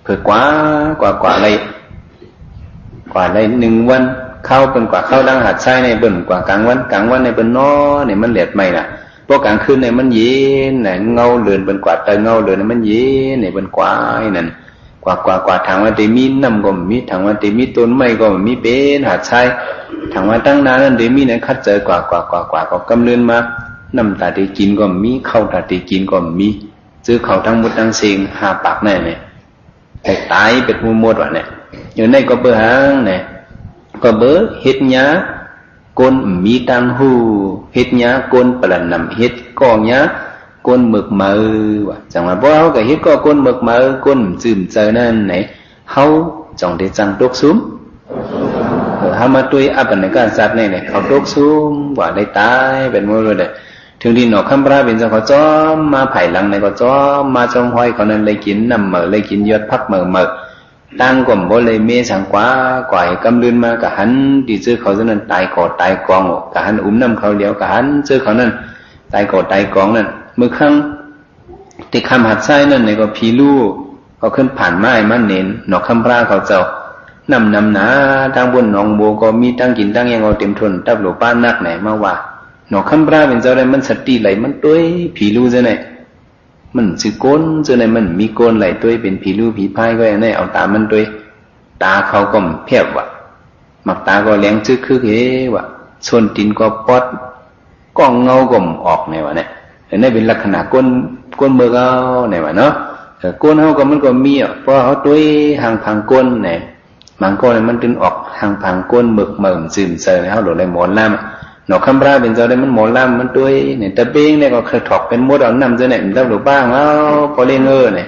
เผื่อกว่าอะไร1 วันเข้าเป็นกว่าเข้าดังหัดใช้ในเบิ่นกว่ากลางวันในเบิ่นน้อเนี่ยมันเหลียดใหม่น่ะพวกกลางคืนเนี่ยมันเย็นเนี่ยเงาเลือนเป็นกว่าแต่เงาเลือนมันเย็นเนี่ยเป็นกว่านั่น กว่าทางว่าได้มีน้ำก็มีทางว่าได้มีต้นไม้ก็มีเป็นหาดทรายทางว่าตั้งนานนั้นได้มีนั้นคัดเจอกว่าก็กำเนิดมาน้ำตาได้กินก็มีข้าวตาได้กินก็มีซื้อข้าวทั้งหมดทั้งสิ่ง5 ปากแน่เนี่ยแต่ตายเป็นมูหมดว่ะเนี่ยอยู่ในก็เบื่อหางเนี่ยก็เบื่อเฮ็ดหญ้าก้นมีตังหูเฮ็ดหญ้าก้นปลาหนำเฮ็ดก้อหญ้าก้นหมึกมือว่ะจังว่าบ่เฮาก็เฮ็ดก็ก้นหมึกมือก้นจืมเจอนั่นไหนเฮาจ้องได้จังตกซุ้มเฮามาตุยอับในการสัตว์เนี่ยเขาตกซุ้มว่าได้ตายเป็นมื้อเลยถึงที่หนอคำพระเป็นเจ้าเขาจ้อมมาไผ่หลังในก็จ้อมมาจมห้อยเขานั้นเลยกินน้ำเหมอเลยกินยอดพักเหมอตั้งกลมบ่เลยเมสังกว่ากว่ากำลืนมากะหันที่ซื้อเขานั้นตายกอดตายกองกะหันน้ำเขาเดียวกะหันซื้อเขานั้นตายกอดตายกองนั่นเมื่อครั้งที่คำหัดไส้นั่นในก็พีลู่เขาขึ้นผ่านไม้มันเน้นหนอคำพระเขาเจ้านำหนาตั้งบนหนองโบก็มีตั้งกินตั้งยังเอาเต็มทนตับหลวป้านักไหนมาว่าหนอคำพระเป็นเจ้าได้มันสติไหลมันตัวผีลู่จะไหนมันสิโกนจะไหนมันมีโกนไหลตัวเป็นผีลู่ผีพายก็อย่างนี้เอาตามันตัวตาเขาก็เพียบว่ะหมักตาก็เลี้ยงชื่อคือเฮว่ะชนตินก็ปอดก้องเงาก็ออกในวะเนี่ยนี่เป็นลักษณะก้นเมือกเอาในวะเนาะก้นเขาก็มันก็มีอ่ะเพราะเขาตัวหางพังก้นเนี่ยบางก้นมันตึงออกหางพังก้นเมือกเหมิ่มซึมเซอร์เขาหลุดเลยหมอนล่ามหนอคำพระเป็นเจ้าได้มันหมอนล่ามมันตัวเนี่ยตะเบงเนี่ยก็เคยถอกเป็นมดเอาน้ำเจ้าเนี่ยมันต้องหลุดบ้างเอาพอเล่นเนี่ย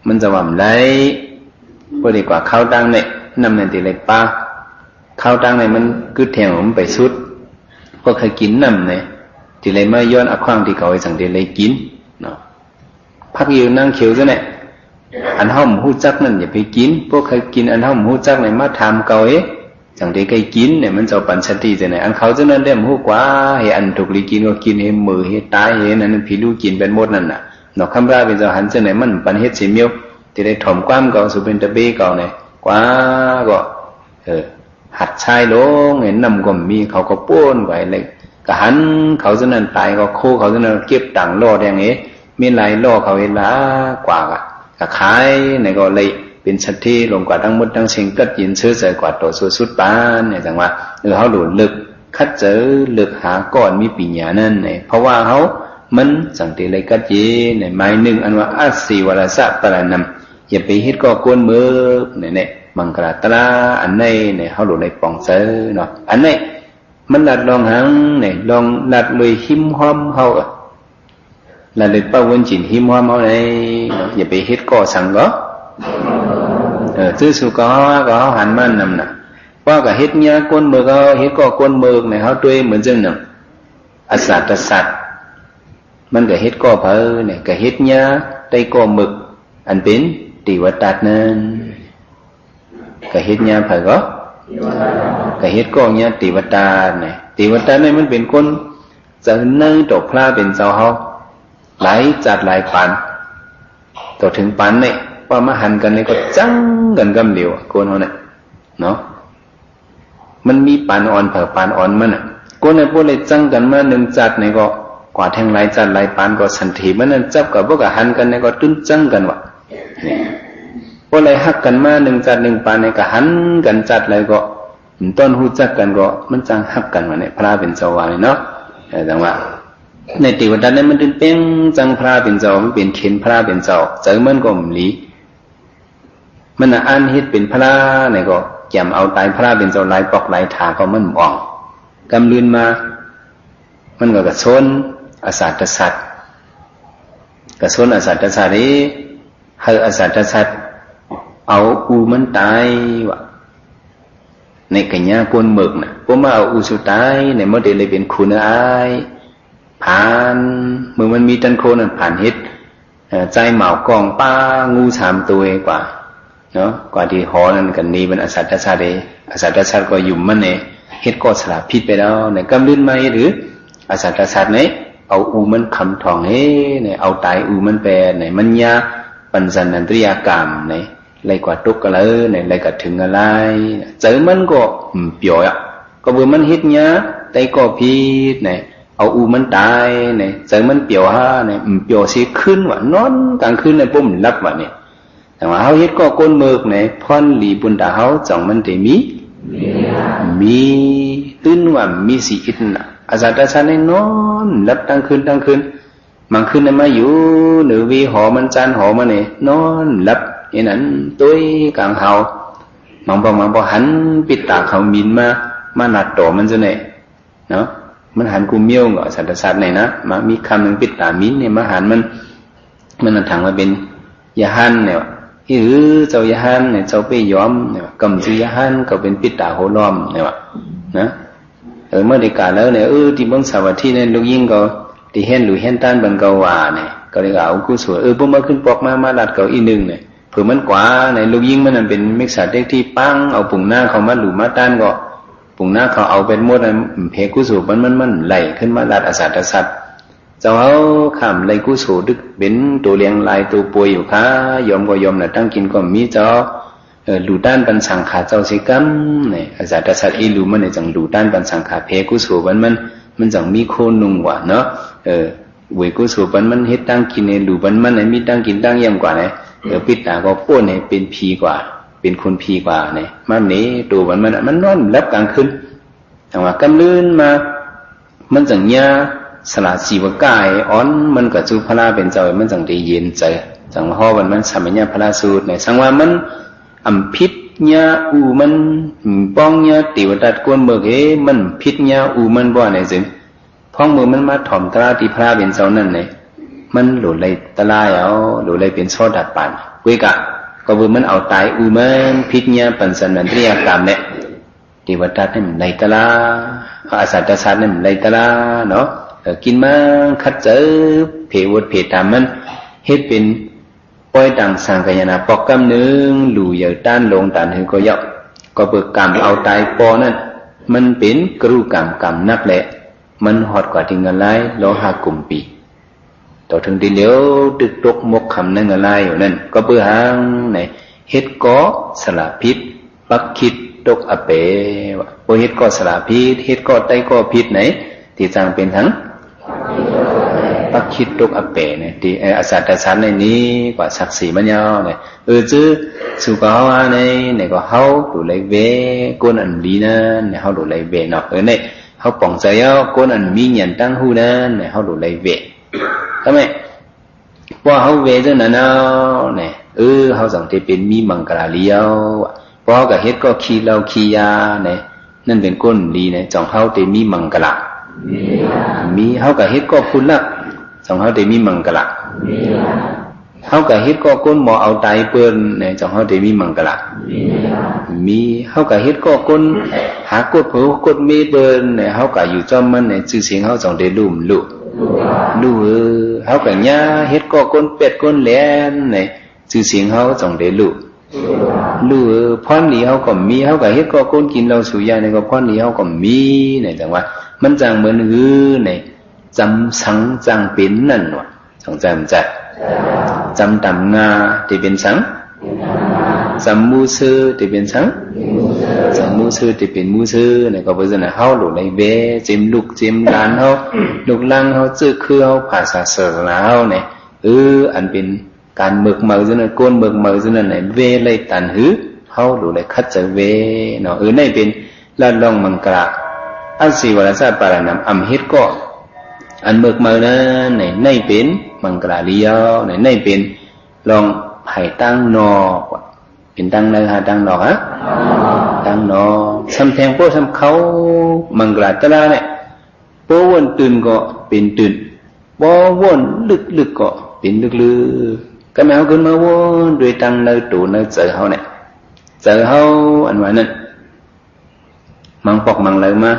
มันจะว่าไรพอดีกว่าข้าวตังเนี่ยน้ำเนี่ยตีเลยป้าข้าวตังเนี่ยมันคือแทงผมไปสุดก็เคยกินน้ำเนี่ยตีเลยมาย้อนอควางที่เขาไอ้สังตีเลยกินเนาะพักอยู่นั่งเขียวซะเนี่ยอันห้อมหูจักนั่นอย่าไปกินพวกเคยกินอันห้อมหูจักเนี่ยมาทำเกาจังตีเคยกินเนี่ยมันจะปัญชติจะเนี่ยอันเขาจะนั่นเล่มหูกว่าเฮอันถูกลีกินก็กินเฮมือเฮตายเฮนั่นผีลูกกินเป็นหมดนั่นน่ะเนาะคำราเป็นเจ้าหันจะเนี่ยมันปันเฮ็ดสิเมียวตีเลยถ่อมความเก่าสุเป็นตะเบเก่าเนี่ยกว่าก็หัดชายลงเห็นนำก็มีเขาก็ป้วนไว้เลยกะหันเขาจะนั่นตายก็โคเขาจะนั่นเก็บตังค์ล่อแดงมีหลายล่อเขาเวลากว่ากะขายในก็เลยเป็นชัดที่ลงกว่าทั้งหมดทั้งสิ่งกัดยินเชื้อเสยกว่าตัวสุดปานเนี่ยจังว่าเขาหลุดลึกคัดเจอลึกหาก่อนมีปีญานั่นเนี่ยเพราะว่าเขามันสังเกตเลยกัดยีเนี่ยหมายหนึ่งอันว่าอาศีวรสะปรานำอย่าไปฮิตก็กวนมือเนี่ยมังกรตราอันในเนี่ยเขาหลุดเลยปองเสือเนาะอันในมันหลัดลองหังเนี่ยลองหลัดเลยหิมห้อมเขาหลัดเลยป้าวนจินหิมห้อมเขาเลยอย่าไปฮิตก็สั่งก็ซื้อสุกก็หันมันนำน่ะว่าก็เฮ็ดเนี้ยก้นมือก็เฮ็ดก็ก้นมือเนี่ยเขาด้วยเหมือนจังหนึ่งอสัตตสัตมันก็เฮ็ดก็เพอเนี่ยก็เฮ็ดเนี้ยได้ก็หมึกอันเป็นติวตัดนั่นก็เฮ็ดเนี้ยเพอก็เฮ็ดก็เนี้ยติวตาเนี่ยติวตาเนี่ยมันเป็นคนจะเนื้อตกพลาเป็นเจ้าเขาหลายจัดหลายปันต่อถึงปันเนี่ยว่ามาหันกันเนี่ยก็จังกันกำเดียวโกนเขาเนี่ยเนาะมันมีปานอ่อนเผอปานอ่อนมันอ่ะโกนเนี่ยพวกเลยจังกันมาหนึ่งจัดเนี่ยก็กว่าแทงหลายจัดหลายปานก็สันติมันนั่นจับกับพวกหันกันเนี่ยก็ตึ้งจังกันวะนี่พวกเลยหักกันมาหนึ่งจัดหนึ่งปานเนี่ยก็หันกันจัดเลยก็ต้นหูจักกันก็มันจังหักกันวะเนี่ยพระเป็นเจ้าวาเนาะแต่ว่าในติวดาเนี่ยมันเป็นจังพระเป็นเจ้ามันเป็นเข็นพระเป็นเจ้าเจอมันก็หลีมันอ่านฮิตเป็นพระเนี่ยก็แกมเอาตายพระเป็นเจ้าลายปอกลายถาก็มันอ่องกำลืนมามันก็กระชนอาสาตสัตว์กระชนอาสาตสัตว์นี้ให้อาสาตสัตว์เอาอูมันตายวะในกัญญาปนหมึกน่ะพวกมาเอาอูสุตายในเมื่อเดเลยเป็นคุณอายผ่านเมื่อมันมีตันโคนั่นผ่านฮิตใจเหมากองป้างูสามตัวกว่าเนาะกว่าที่หอนั่นกันนี้เป็นอาสาตสัตว์อาสาตสัตว์ก็ยุ่มมันเนี่ยเฮ็ดก็สลับพิษไปแล้วเนี่ยกำลืนมาหรืออาสาตสัตว์เนี่ยเอาอูมันคำทองเนี่ยเอาตายอูมันแปรเนี่ยมันยาปัญจันนันตริยากรรมเนี่ยไรกว่าตุกกันเลยเนี่ยไรกว่าถึงอะไรเจอมันก็เปียวอ่ะก็เบื่อมันเฮ็ดเนี้ยแต่ก็พิษเนี่ยเอาอูมันตายเนี่ยเจอมันเปียวฮะเนี่ยเปียวสิขึ้นว่ะนอนกลางคืนเนี่ยปุ่มรับว่ะเนี่ย แต่ว่าเฮาเฮ็ดก็ก้นเมิกไหนพรหลีบุญตาเฮาจ่องมันได้มีตื่นว่ามีสิอิดน่ะอาสาตะชาในนอนหลับตั้งคืนบางคืนน่ะมาอยู่หรือวีหอมันจานหอมานี่นอนหลับอย่างนั้นตุ้ยกลางเฮาบางบ่หันปิดตาเขามินมาหนัดต่อมันซะเนี่ยเนาะมันหันกูเมียวก็สัตว์สัตว์ไหนนะมามีคำหนึ่งปิดตามินเนี่ยมาหันมันถังมาเป็นยาหันเนี่ยเจ้ายาหันเนี่ยเจ้าไปย้อมเนี่ยกำจือยาหันก็เป็นปิดตาโหล้อมเนี่ยนะเมื่อได้กาแล้วเนี่ยที่เมืองสาวัตถีเนี่ยลูกยิ่งก็ที่เห็นหรือเห็นต้านบันเกาวาเนี่ยก็เลยเอากู้สวยพวกมาขึ้นปอกมาลัดเก่าอีนึงเนี่ยเผื่อมันกว่าในลูกยิ่งมันนั่นเป็นมิกซ์เด็กที่ปั้งเอาปุ่งหน้าเขามาหลู่มาต้านก็ปุ่งหน้าเขาเอาเป็นมดเพกู้สูบมันไหลขึ้นมาลัดอาสาตสัตว์เจ้าเขาขำไหลกู้สูดึกเป็นตัวเลี้ยงลายตัวป่วยอยู่ค่ะยอมก็ยอมนะตั้งกินก็มีเจ้าหลู่ด้านปันสังขาเจ้าสิกัมเนี่ยอาสาตสัตว์อีหลู่มันเนี่ยจังหลู่ด้านปันสังขาเพกู้สูบมันจังมีโคนนุ่งกว่าเนาะเวกู้สูบมันเฮ็ดตั้งกินเนี่ยหลู่มันเนี่ยมีตั้งกินตั้งเยี่ยมกว่าเนี่ยปิดตาก็ป้วนเนี่ยเป็นผีกว่าเป็นคนผีกว่าเนี่ยมันนี้ตัวมันนอนรับกลางคืนแต่ว่ากำลื่นมามันจังเนี้ยสละชีวกายอ่อนมันก็จูพระเป็นเจ้ามันจังได้เย็นใจจังห่อมันสมัยเนี้ยพระสูตรเนี่ยสังว่ามันอำพิษเนี้ยมันป้องเนี้ยติวตัดกวนเบิกมันพิษเนี้ยมันบ่เนี่ยสิพ้องมือมันมาถ่อมตราที่พระเป็นเจ้านั่นเนี่ยมันหลุดเลยตะลายเอาหลุดเลยเป็นโซดัดปั่นเวกะก็คือมันเอาตายมันพิษเนี้ยปัญสันนันตริยกรรมเนี่ยติวตัดนี่มันในตะลาอาสาตสัตว์นี่มันในตะลาเนาะกินมาคัดเจอเพวดเพตามมันเฮ็ดเป็นป้อยดังสังกัญญาปอกกำนึงหลู่เหยื่อต้านลงตันหือก็ยอกก็เบิกกรรมเอาตายปอนั่นมันเป็นกรุกรรมนักแหละมันหอดกว่าที่เงินไล่โลหะกลุ่มปีต่อถึงทีเดียวตึกตกมกคำนั่งเงินไล่อยู่นั่นก็เพื่อหางไหนเฮ็ดก็สละพิษปักคิดตกอเปวะโอเฮ็ดก็สละพิษเฮ็ดก็ไตก็พิษไหนที่จังเป็นทั้งปักคิดตกอเปเนี่ยที่อาสาตสัตว์ในนี้กว่าศักดิ์ศรีมันยาวเนี่ยจื้อสุกเขาในก็เขาดูเลยเวก้นอันดีนั่นเนี่ยเขาดูเลยเวเนาะเนี่ยเขาป่องใจเอาก้นอันมีเงินตั้งหูนั่นเนี่ยเขาดูเลยเวทำไมพอเขาเวจนนั้นเนี่ยเขาสังเกตเป็นมีมังกรเลี้ยวพอกับเฮ็ดก็ขี้เราขี้ยาเนี่ยนั่นเป็นก้นดีเนี่ยจองเขาเตมีมังกรมีเขากับเฮ็ดก็พุลักจองเขาเตมีมังกรเขากับเฮ็ดก็ก้นหมอเอาตายเปิ้นเนี่ยจองเขาเตมีมังกรมีเขากับเฮ็ดก็ก้นหากดเผากดเมเปิ้นเนี่ยเขากับอยู่จอมมันเนี่ยชื่อเสียงเขาจองเตลุ่มลุลู่เขากับย่าเฮ็ดก็ก้นเป็ดก้นแหลนเนี่ยชื่อเสียงเขาจองเตลู่พรหลีเขาก็มีเขากับเฮ็ดก็ก้นกินเราสุยาเนี่ยก็พรหลีเขาก็มีเนี่ยจังว่ามันจังเหมือนเนี่ยจำสังจังเป็นนั่นวะจงจำตำงาที่เป็นสังจำมูซื้อที่เป็นสังจำมูซื้อที่เป็นมูซื้อเนี่ยก็เพราะฉะนั้นเขาหลุดในเวจิมลูกจิมหลานเขาลูกหลานเขาจื้อคือเขาภาษาศาสนาเขาเนี่ยอันเป็นการเบิกเมือจนก้นเบิกเมือจนไหนเวเลยตันหือเขาหลุดเลยคัดจะเวเนาะในเป็นลาดลองมังกรอันสีวรศาสตร์ปารานามอัมฮิตก็อันเบิกเมือนั้นในเป็นมังกรเลี้ยวในเป็นลองไผ่ตั้งนอกเป็นตั้งในหาตั้งนอกฮะตั้งนอกซ้ำแทงโป้ซ้ำเขามังกรตะลาเนี่ยโป้วนตื่นก็เป็นตื่นบ่วนลึกก็เป็นลึกก็แมวขึ้นมาวนด้วยตั้งในตัวในเจอเขาเนี่ยเจอเขาอันว่านั่นมังปอกมังเลยมา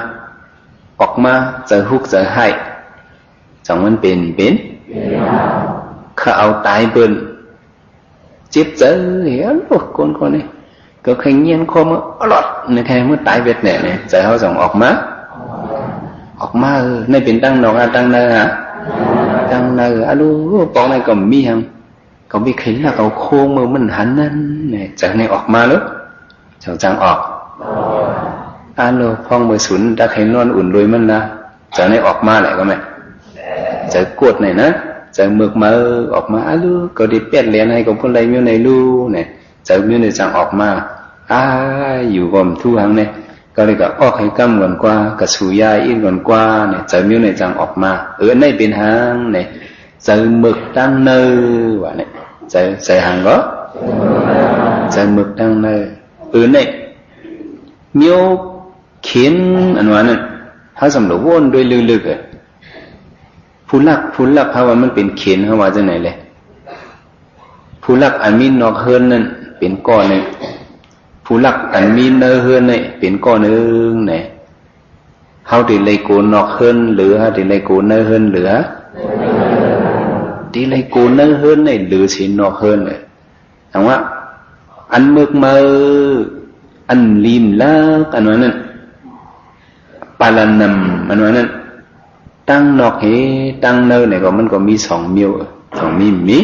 ออกมาเจอฮุกเจอให้จังมันเป็นเขาเอาตายเปิ้นเจ็บเจอเหี้ยลูกคนนี้ก็แค่เงียนคอมาอลอดในแค่เมื่อตายเบ็ดเนี่ยเจอเขาส่งออกมาในเป็นตั้งนอกตั้งเนฮะตั้งเนลูปองในก็มีหังก็มีเข็นแล้วเขาโค้งมือมันหันนั่นเนี่ยจากในออกมาแล้วจังออกโลพองมือสุนตะเข็นนอนอุ่นรวยมันนะจากในออกมาแหละก็ไหมจะกดหน่อยนะ เจอหมึกมาออกมาลูกก็ได้เปลี่ยนเหรียญให้กับคนใดมีในลูกเนี่ยเจอมีในจังออกมาอยู่กรมทุกครั้งเนี่ยก็เลยก็ออกให้กำก่อนกว่ากับสูยาอินก่อนกว่าเนี่ยเจอมีในจังออกมาในเป็นหางเนี่ยเจอหมึกตั้งเนื้อวะเนี่ยเจอหางก็เจอหมึกตั้งเนื้อเนี่ยมีเขียนอันว่านั่นเขาสำรวจวนด้วยลึกๆผู้ลักเขาว่ามันเป็นเขียนเขาว่าจะไหนเลยผู้ลักอันมีนอกเฮินนั่นเป็นก้อนหนึ่งผู้ลักอันมีเนื้อเฮินนี่เป็นก้อนหนึ่งเนี่ยเขาติเลยโกนอกเฮินหรือเขาติเลยโกนเนื้อเฮินหรือติเลยโกนเนื้อเฮินนี่หรือสินอกเฮินเลยถามว่าอันมึกมืออันลิมลักอันว่านั่นปาลานัมอันว่านั่นตั้งนอกเหตั้งเนื้อเนี่ยก็มันก็มีสองมิ้วมี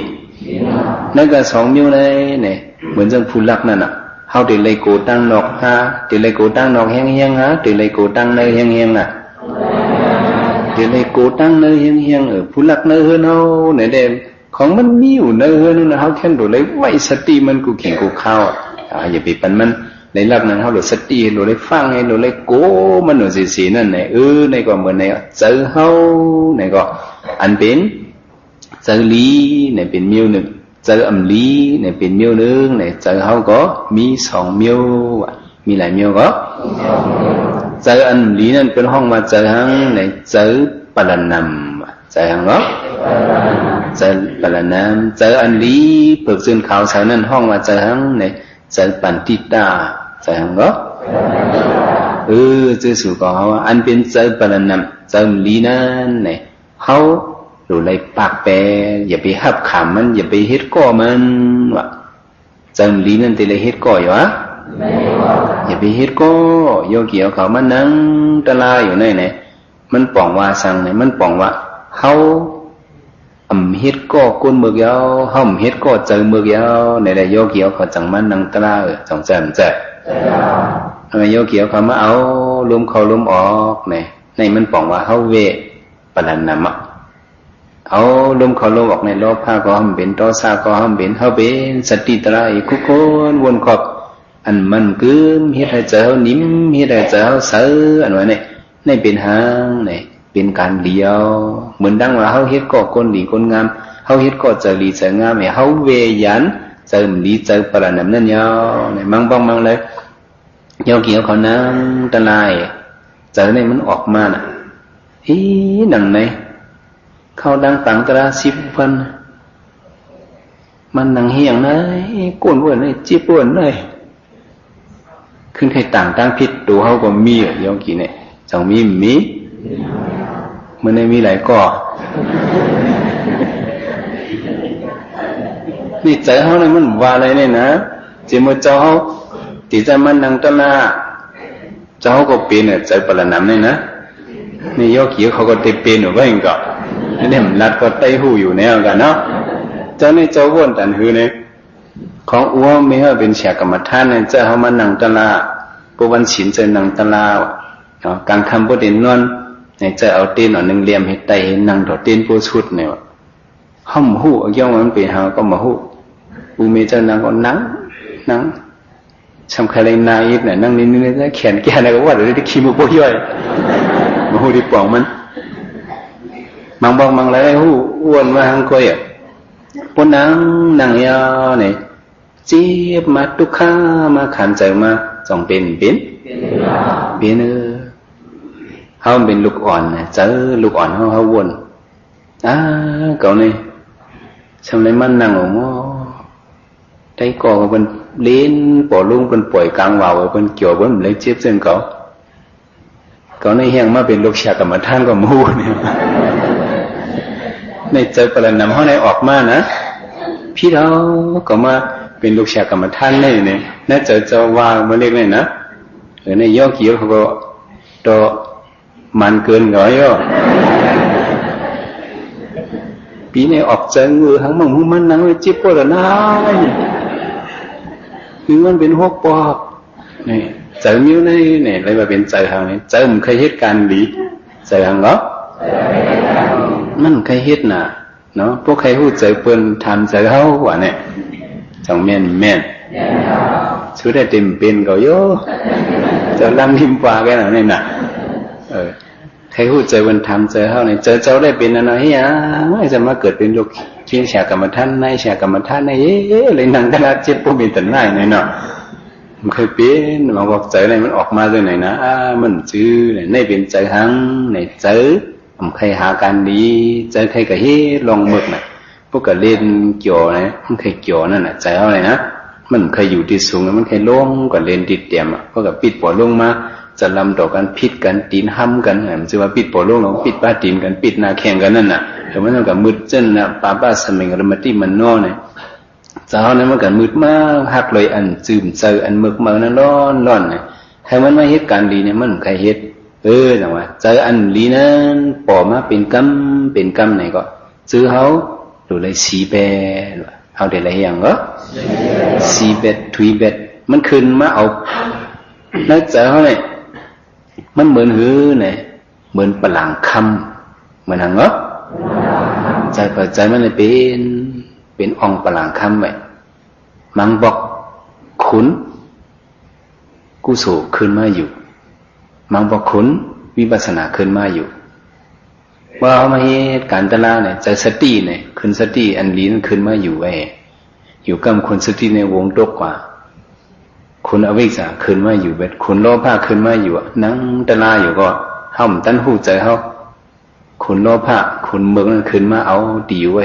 นั่นก็สองมิ้วเลยเนี่ยเหมือนจังผู้ลักนั่นอ่ะเขาติเลยโกตั้งนอกฮะติเลยโกตั้งนอกแห้งๆฮะติเลยโกตั้งเนื้อแห้งๆน่ะติเลยโกตั้งเนื้อแห้งๆผู้ลักเนื้อเฮาเนี่ยเด่นของมันมีอยู่เนื้อเฮานั่นเขาแค่ดูเลยไว้สติมันกูเข่งกูเข้าอย่าไปปั่นมันในลักนั้นเขาหลุดสติหลุดเลยฟังให้หลุดเลยโกมันหลุดสีนั่นเนี่ยในก็เหมือนในเจอเขาในก็อันเป็นเจอลีในเป็นมิ้วหนึ่งเจออัมลีในเป็นมิ้วหนึ่งในเจอเขาก็มีสองมิ้วมีหลายมิ้วก็เจออัมลีนั่นเป็นห้องมาเจอหังในเจอปะละนำเจอหังก็เจอปะละนำเจออันลีเปิดซึนขาวใส่นั่นห้องมาเจอหังในเจอปันติตาเจอหังก็เจอสู่ก็เขาอันเป็นเจอปะละนำเจอลีนั่นในเขาหรือไรปากแปรอย่าไปหับขำมันอย่าไปเฮ็ดก่อมันวะจำลีนั่นแต่เลยเฮ็ดก่ออยู่วะอย่าไปเฮ็ดก่อโยเกี่ยวเขามันนั่งตะลาอยู่ในไหนมันป่องว่าสั่งไหนมันป่องว่าเขาเฮ็ดก่อก้นเมือกยาวเขาเฮ็ดก่อเจอเมือกยาวในใดโยเกี่ยวเขาจังมันนั่งตะลาจังแจ่มแจ่มโยเกี่ยวเขามาเอาลมเขาลมออกในมันป่องว่าเขาเวปะลันนำเอาลมเขาลมออกในโลภะก็ห้ามเป็นโทสะก็ห้ามเป็นเขาเป็นสติตระอีกคนวนขอบอันมันกึมเฮ็ดให้เจ้านิ่มเฮ็ดให้เจ้าเสืออันว่านี่ในเป็นหางนี่เป็นการเลี้ยวเหมือนดังว่าเขาเฮ็ดก็คนดีคนงามเขาเฮ็ดก็เจริญเจริญงามให้เขาเวยันเจริญดีเจริญประนามนั่นยาวนี่มั่งบ้องมั่งเลยยาวเกี่ยวเขานั่งตะลายเจอในมันออกมาน่ะดังไหนเขาดังต่างตรา10,000มันนังเฮียงนะก้นเว้นเลยจีบเว้นเลยขึ้นให้ต่างผิดตัวเขาก็มียองกี่เนี่ยจังมีมันได้มีหลายก่อนี่ใจเขาเนี่ยมันว่าอะไรเนี่ยนะเจมเจ้าเขาตีใจมันนังตะลาเจ้าก็เป็นเนี่ยใจปรนามเนี่ยนะนี่ยอกี่เขาก็ติเป็นหรือว่าอย่างก็นี่มันรัดก็ไต้หูอยู่เนี่ยกันเนาะเจ้าในเจ้าวนตันหือเนี่ยของอ้วไม่ให้เป็นแฉกกรรมฐานเนี่ยเจ้าเขามานั่งตะลาปวันฉินเจ้านั่งตะลาเนาะกลางคำพูดเด่นนวลเนี่ยเจ้าเอาตีนหนึ่งเหลี่ยมให้ไตนั่งถอดตีนปูชุดเนี่ยห้อมหูย่องมันเป็นหาก็มาหูอูเมเจ้านั่งก็นั่งสำคัญเลยนายเนี่ยนั่งนิ่งๆแล้วแขนแก่เนี่ยก็ว่าเดี๋ยวได้ขี้มือโป้ย่อยมาหูที่ป่องมันมังบองมังไรหูอ้วนมาหังก้อยปนนั่งยาวเนี่ยจีบมาทุกข้ามาขันใจมาจองเป็นเขาเป็นลูกอ่อนนะเจอลูกอ่อนเขาวนเก่านี่ทำไรมันนั่งออกมาได้ก่อเป็นเล่นปล่อยลุงเป็นปล่อยกลางวาวเป็นเกี่ยวเป็นเลยเจ็บเส้นเขาในแห้งมาเป็นลูกชายกรรมฐานก็มูเนี่ยในเจอประนามเขาในออกมานะพี่เราก็มาเป็นลูกชายกรรมฐานเนี่ยน่าเจอว่ามาเรียกเลยนะในย่อเกี่ยวเขาก็ต่อมันเกินก่อย่อปีในออกเจอมือทั้งมั่งหูมันนั่งเลยจิ๊บปวดหน้าคือมันเป็นหกปอกนี่เจอมิ้วในเนี่ยอะไรมาเป็นเจอทางนี้เจอมันเคยเหตุการณ์ดีเจอทางก็มันเคยเหตุน่ะ เนาะพวกใครหู้ใจเปิ้นทำใจเฮาว่าเนี่ยจังแม่นสุดได้เต็มเป็นก็โยจะลำทิมปลากันเนี่ยน่ะใครหู้ใจเปิ้นทำใจเฮาเนี่ยเจ้าได้เป็นอะไรฮะไม่จะมาเกิดเป็นลูกเชี่ยแฉกรรมท่านในแฉกรรมท่านในเลยนั่งตลาดเจ็บบ่มีตันได้เนาะมันเคยเป็นมาบอกใจอะไรมันออกมาด้วยไหนนะมันจื้อในเป็นใจหังในเจอผมเคยหาการดีใจใครก็เฮ้ลองมึกน่ะพวกก็เล่นเกี่ยวนะมันเคยเกี่ยวนั่นน่ะใจเอาอะไรนะมันเคยอยู่ที่สูงแล้วมันเคยลงก็เล่นติดเตียมพวกก็ปิดปอลงมาจะลำต่อกันพิดกันตีนห้ำกันมันจะว่าปิดปอลงแล้วปิดป้าตีนกันปิดนาแข่งกันนั่นน่ะแต่มันต้องกับมืดเจ้นนะป้าสมิงรมติมันนอเนี่ยเจ้านั้นมันก็มืดมากหักเลยอันจืมเจออันมึกเมือนั้นร้อนเนี่ยใครมันมาเหตุการณ์ดีเนี่ยมันใครเหตุจังว่าเจออันลีนั้นปอมาเป็นกำไหนก็ซื้อเขาดูเลยสีเบเอาเดี๋ยวอะไรอย่างก็สีเบ็ดถุยเบ็ดมันขึ้นมาเอานักเจอเขาเนี่ยมันเหมือนหื้อเนี่ยเหมือนปลังคำเหมือนหังก็ใจเปิดใจมันเลยเป็นองค์ปลังคำไว้มังบอกขุนกุศลขึ้นมาอยู่มังบอกขุนวิปัสสนาขึ้นมาอยู่ว่าเอามาเหตุการตลาเนี่ยใจสติเนี่ยขึ้นสติอันลิ้นขึ้นมาอยู่ไว้อยู่กับคนสติในวงตกกว่าคุณอวิชชาขึ้นมาอยู่เบ็ดคุณโลภะขึ้นมาอยู่นั่งตลาอยู่ก็ห้ามตั้นหูใจเขาคุณโลภะคุณเมืองนั้นขึ้นมาเอาดีไว้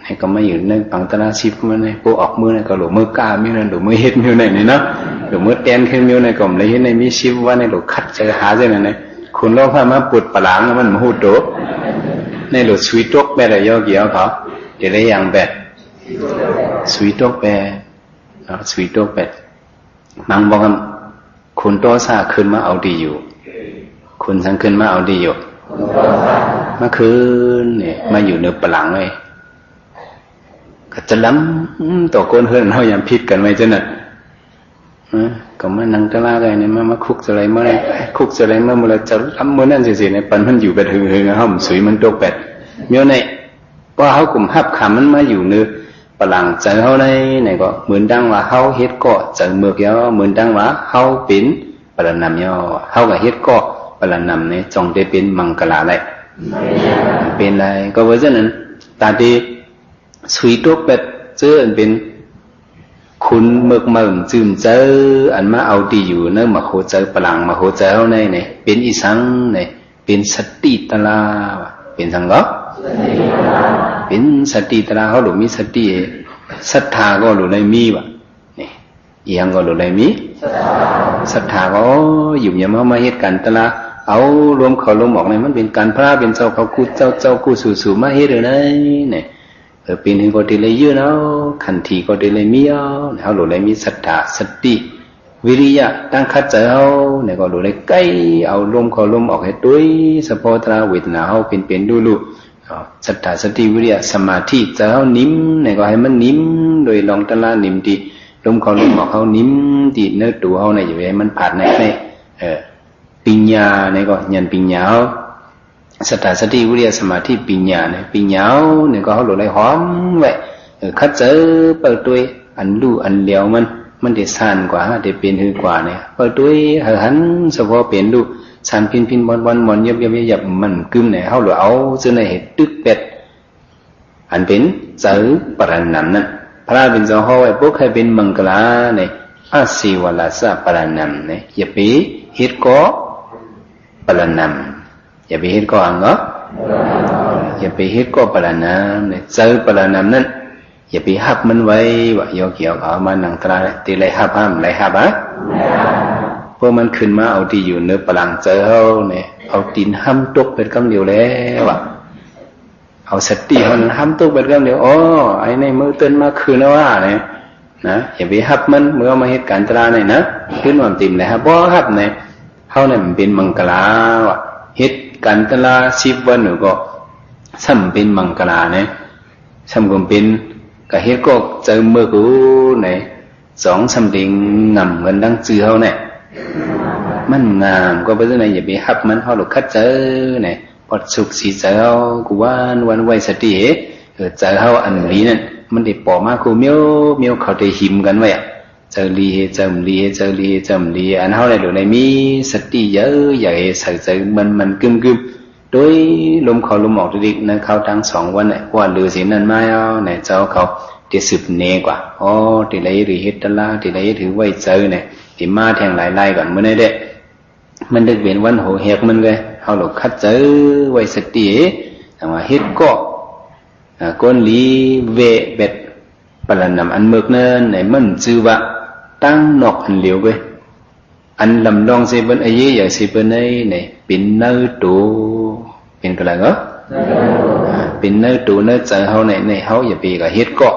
ให้ก็มาอยู่ในปังตลาชิบมันเนี่ยพวกออกมือเนี่ยก็หลุดมือกล้ามีนั่นหลุดมือเฮ็ดมีนั่นเนี่ยเนาะหลุดมือแตนขึ้นมีนั่นก็เลยเห็นในมีชิบว่าในหลุดคัดใจหาใจนั่นเนี่ยคุณโลภะมาปุดปลางมันมาหูโตในหลุดสวีตกแบบย่อเกี่ยวเขาเดี๋ยวได้อย่างแบบสวีตกแบบสวีตกแบบมังบอกกันคุณโตซาขึ้นมาเอาดีอยู่คุณสังขึ้นมาเอาดีอยู่เมื่อคืนเนี่ยมาอยู่ในปลังเลยก็จะล้ำต่อคนเฮือนเขาอย่างผิดกันไว้จนน่ะก็มานั่งตะลาไงเนี่ยมาคุกอะไรเมื่อไรคุกอะไรเมื่อไรจะล้ำเมื่อนั่นสิในปันมันอยู่แบบหึงๆห้องสวยมันตกแบบเมื่อไหร่พอเขากลุ่มหับขามันมาอยู่เนื้อปลังใจเขาในไหนก็เหมือนดังว่าเขาเฮ็ดก็ใจเมือกย่อเหมือนดังว่าเขาเป็นปรนำย่อเขากับเฮ็ดก็ปรนำเนี่ยจงได้เป็นมังกรอะไรเป็นอะไรก็เพราะฉะนั้นตาดีสวีตกแบบเจออันเป็นคุณเมือกเมืองจืมเจออันมาเอาดีอยู่เนื้อมาโคเจอปลังมาโคเจอเขาในเนี่ยเป็นอีสังเนี่ยเป็นสติตลาเป็นสังก็เป็นสติตราเขาหรือมีสติศรัทธาก็หรืออะไรมีวะนี่ยังก็หรืออะไรมีศรัทธาก็อยู่อย่างมาเหตุการณ์ตราเอารวมเขารวมออกในมันเป็นการพระเป็นเจ้าเขากูเจ้ากูสู่มาเหตุอะไรเนี่ยเป็นหิงก็ดีเลยเยอะเนาะขันทีก็ดีเลยมีเขาหรืออะไรมีศรัทธาสติวิริยะตั้งคัดใจเขาเนี่ยก็หรืออะไรใกล้เอารวมเขารวมออกให้ด้วยสปอตราเวทนาเขาเป็นดูลูศรัทธาสติวิริยะสมาธิจะเขานิ่มเนี่ยก็ให้มันนิ่มโดยลองตะลานิ่มดีลมเขาลมออกเขานิ่มดีเนื้อตัวเขาเนี่ยอยู่ให้มันผ่านในปัญญาเนี่ยก็ยันปัญญาศรัทธาสติวิริยะสมาธิปัญญาเนี่ยปัญญาเนี่ยก็เขาหลุดไหลหอมไว้คัดเจอเปิดตัวอันรู้อันเดียวมันได้สั้นกว่าได้เป็นหือกว่าเนี่ยเปิดตัวหันเฉพาะเป็นรู้สารพินบอลมอนยับมันกึมเนี่ยเขาหรือเอาเสื้อในเหตุตึกเป็ดอันเป็นเจอปรนันนั่นพระเป็นเจ้าห้อยพวกใครเป็นมังกรเนี่ยอาศิวลาสะปรนันเนี่ยอย่าไปเหตุก็ปรนันอย่าไปเหตุก็อังก็อย่าไปเหตุก็ปรนันเนี่ยเจอปรนันนั่นอย่าไปหับมันไว้ว่าโยเกี่ยวเขามานังตราตีไรหับห้ามไรหับพวกมันขึ้นมาเอาที่อยู่เนื้อปลังเจอเขาเนี่ยเอาตีนห้ำตกเป็นกำเดียวแล้วเอาสติมันห้ำตกเป็นกำเดียวไอ้ในมือเตือนมาคืนแล้วว่าเนี่ยนะอย่าไปหับมันเมื่อมาเหตุการณ์ตราเนี่ยนะขึ้นความติ่มเลยครับเพราะหับเนี่ยเขาเนี่ยมันเป็นมังกรเหตุการณ์ตรา10 วันหนูก็ซ้ำเป็นมังกรเนี่ยซ้ำก็เป็นก็เหตุก็เจอมือกูเนี่ย2-3 ดิ่งงำกันดังจื้อเขาเนี่ยมันงามก็เพราะฉะนั้นอย่าไปหับมันเขาหลุดคัดเจอเนี่ย ปอดสุขสีเจ้ากูวันไว้สติเจ้าเฮาอันลีนั่นมันได้ปอมากูเมียวเขาได้หิมกันไว้อะเจ้าลีเจ้าลีอันเฮาได้ดูในมีสติเยอะใหญ่ใส่ใจมันกึมโดยลมเข้าลมออกดิกนะเข้าทั้ง2วันน่ะว่าลือสินั่นมาเอาไหนเจ้าเขาที่สืบเนกว่าอ๋อที่ไหนหรือเฮ็ดตะลาที่ไหนถือไว้เจอเนี่ยที่มาแทงหลายๆก่อนมื้อนี้เด้มันได้เป็นวันโหแหกมันเลยเฮาหลกคัดเจอไว้สติแต่ว่าเฮ็ดก็ก้นลีเวเบ็ดปะละนำอันเมึกเนินไหนมันชื่อว่าตั้งนอกอันเหลียวเว้ยอันลำลองสิเบิ่นอายุอย่างสิเบิ่นไหนเป็นเนื้อตูเป็นกะไรเหรอเป็นเนื้อตูเนื้อเจอเฮาในเฮาอย่าไปก็เฮ็ดก็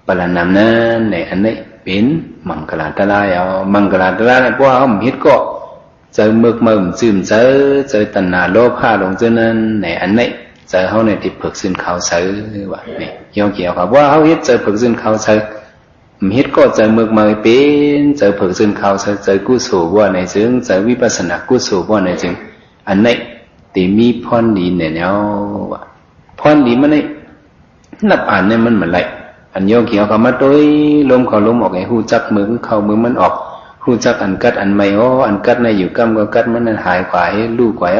ปะละนำนั้นไหนอันนี้เป็นมังกรตะลายเอามังกรตะลายเพราะว่าเฮาเฮ็ดก็เจอเมึกมึมซึมเจอตัณหาโลภะลงเจอนั้นไหนอันนี้เจอเฮาในที่ฝึกซึนเขาเสือว่านี่ยอมเกี่ยวกับว่าเฮาเฮ็ดเจอฝึกซึนเขาเสือเฮ็ดก็เจอเมึกมึเป็นเจอฝึกซึนเขาเสือเจอกุศลว่าในจึงเจอวิปัสสนากุศลว่าในจึงอันนี้ที่มีพรดีเนี่ยเนาะว่าพรดีมันนี่นับอ่านเนี่ยมันเหมือนไรอันยอมเกี่ยวกับมาโดยลมเข้าลมออกไอ้ฮู้จักมือเข้ามือมันออกฮู้จักอันกัดอันใหม่อันกัดในอยู่กำก็กัดมันนั้นหายกว่าให้รู้กว่า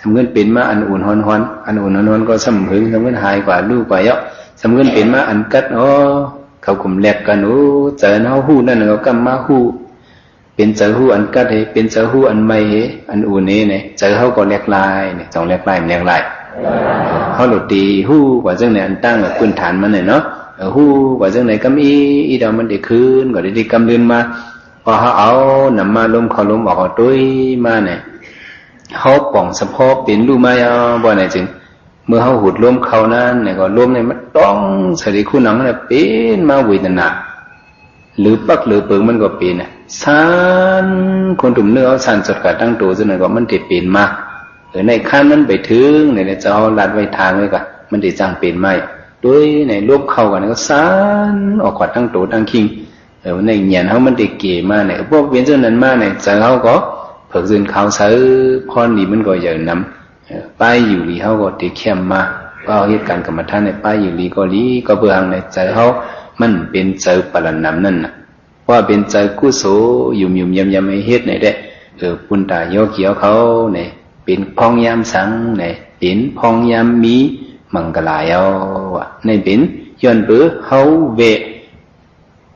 สำเงินเป็นมาอันอุ่นฮ้อนอันอุ่นฮ้อนก็สำหึงสำเงินหายกว่ารู้กว่าสำเงินเป็นมาอันกัดเขากลุ่มแลกกันเจอเฮาฮู้นั่นเขากำมาฮู้เป็นเจอฮู้อันกัดให้เป็นเจอฮู้อันใหม่ให้อันอุ่นนี้เนี่ยเจอเฮาก็แลกลายเนี่ยต้องแลกลายเฮาหลุดดีฮู้กว่าจังไหนอันตั้งกับพื้นฐานมันเนี่ยเนาะฮู้กว่าจังไหนกำอีดอกมันได้คืนก็ได้กำเดินมาพอเฮาเอานำมาลมเข้าลมออกตุ้ยมาเนี่ยเฮาป่องสะโพกเป็นรู้มาบ่ไหนจึงเมื่อเฮาหุดลมเข้านั้นเนี่ยก็ลมเนี่ยมันต้องสติคุณหนังเนี่ยเป็นมาเวทนาหรือปักหรือเปิงมันก็เป็นน่ะสานคนตุ่มเนื้อเอาสานสดกะตั้งตัวจังนั้นก็มันได้เป็นมาในขั้นมันไปถึงเนี่ยจะเอาลัดไว้ทางไว้ก็มันได้จังเป็นไหมด้วยในลมเข้ากันก็สานออกกว่าตั้งตัวตั้งคิงในเงียนเฮามันได้เก๋มาเนี่ยพวกเวียนจังนั้นมาเนี่ยจะเฮาก็ฝึกซึนเขาเสือพรนี้มันก็ใหญ่นำป้ายอยู่ลีเขาก็ติเข้มมาก็เหตุการณ์กรรมฐานในป้ายอยู่ลีก็ลีก็เบื่อในใจเขามันเป็นใจปรนำนั่นน่ะว่าเป็นใจกุศลยุ่มยำให้เฮ็ดในเด้ปุณตาโยเกี่ยวเขาเนี่ยเป็นพองยามสังเนี่ยเป็นพองยามมีมังกลายเอาในเป็นย้อนเบื่อเขาเว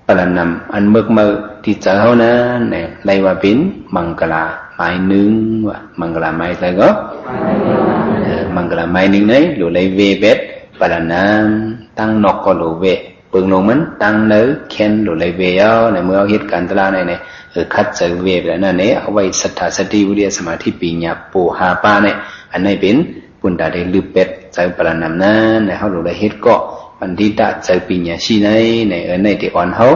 ปรนำอันเมึกมือที่เจอเขานั้นเนี่ยไล่ว่าเป็นมังกลาไม้หนึ่งว่ามังกลาไม้อะไรก็มังกลาไม้หนึ่งnàyหรือไล่เวเบ็ดปรนำตั้งนกก็หรือเวเปิงลงมันตั้งเนื้อเข็นหรือไล่เวเอาในเมื่อเอาเหตุการณ์ตลาดเนี่ยคัดเจอเวแบบนั้นเนี่ยเอาไว้ศรัทธาสติวิริยะสมาธิปัญญาปูหาปาเนี่ยอันนี้เป็นปุณตาได้ลือเป็ดเจอปรนำนั้นในเขาหรือไล่เหตุก็ปันทิตาเจอปัญญาชีในในที่อ่อนเขา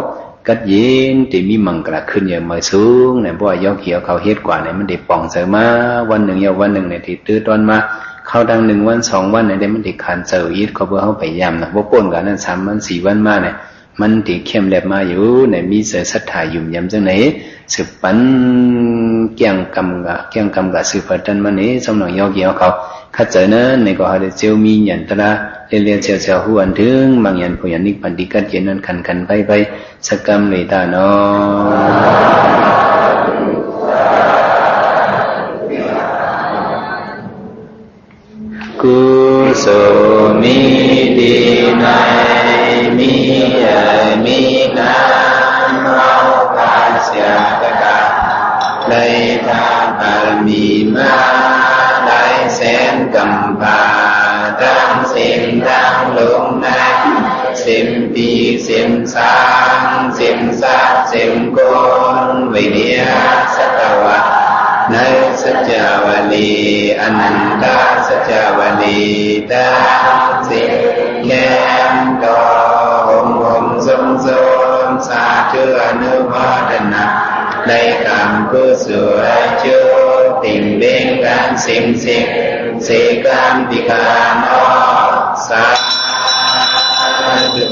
กัดเย็นที่มีมังกรขึ้นอย่างมาสูงเนี่ยเพราะว่ายกเขียวเขาเฮ็ดกว่าเนี่ยมันได้ป่องเสมาวันหนึ่งวันหนึ่งเนี่ยที่ตื้อตอนมาเข้าดัง1 วัน 2 วันเนี่ยมันได้ขันเจออีกเขาเพื่อเขาไปยำนะว่าป่นกันนั้น3 วัน 4 วันมาเนี่ยมันที่เข้มแหลมมาอยู่เนี่ยมีเสือศรัทธายุ่มยำจังไหนสืบปันเกี่ยงกำกับสืบปันมันนี้สมน้องยกเขียวเขาคัดเจอนั้นในก็หาได้เจียวมีหยันตระเรียนเชียวหัวถึงบางยันผู้ยันนิพพันธิกัดเย็นนั้นคันไปสักกรรมเลยตาเนาะกุศลมีดีในมีนาเราภาษาตะกะเลยทานบารมีมาได้แสนกำพาดังสิ่งดังลงใน10 ปี10 10 ก้อนวิเดียสัตวะในสัจจวลีอนันตสัจจวลีตาสิแย้มดอมทรงสาธุอนุโมทนาในกรรมกุศลเชื่อติ่งเบ่งการสิ่งเสกามติกานอสาธุ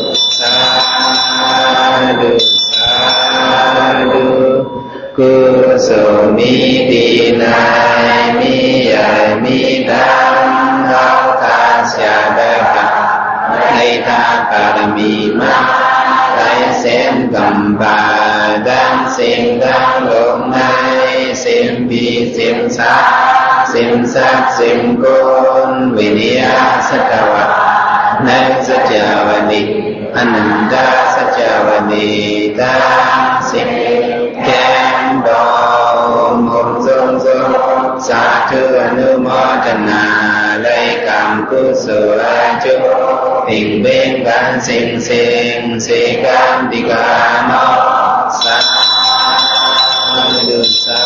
กุศลมีดีในมีใหญ่มีดัง บาดังสิ่งทั้งโลกในสิ่งปีสิ่งสาสิ่งสักสิ่งกุลวิริยะสัจวะในสัจวนิอนันตสัจวนิตาสิ่งแก่ดอกมุมทรงสาธุอนุโมทนาได้กรรมกุศลจุสิ่งเบ่งการสิ่งสิ่งการดิกานอสาธุสา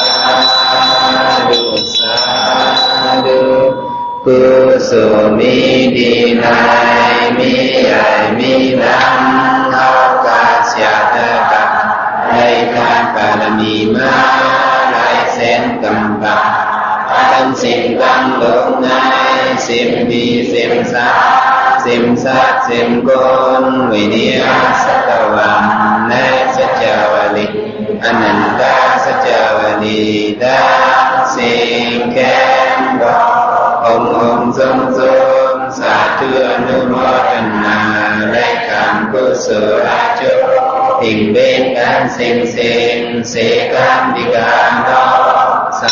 ธุสาธุกุศลมีดีในมีใหญ่มีดังเอากาเสียเถิดกับให้ทานบารมีมาหลายแสนกำบังทั้งสิ่งทั้งโลกในสิ่งดีสิ่งสาสิ่งสักสิ่งกุลวิริยะสัจวังในสัจวลิอนันตสัจวลิตาสิ่งแก่ดอกองค์ทรงสาธุอนุโมทนาได้กรรมกุศลจุสิ่งเบ่งการสิ่งการดิการนอสา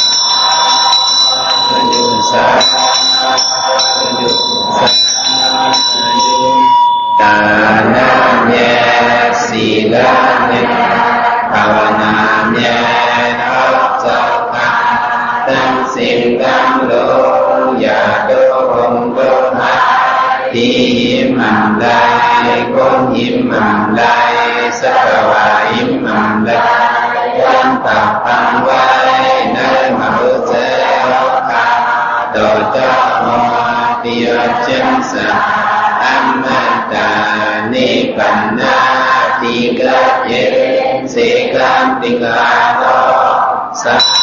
ธุสาธุสาธุทานาเมศีลาเมภาวนาเมนับสักขังทั้งสิ่งทั้งโลกอย่าโดนโดนหาที่ยิ้มมันได้คนยิ้มมันได้สักว่ายิ้มมันได้ยังตับพังไว้ในมหุเจ้าข้าต่อเจ้าติยจันสะอัมมาตานิปันนาติกะเยสิกันติกาโตสัพ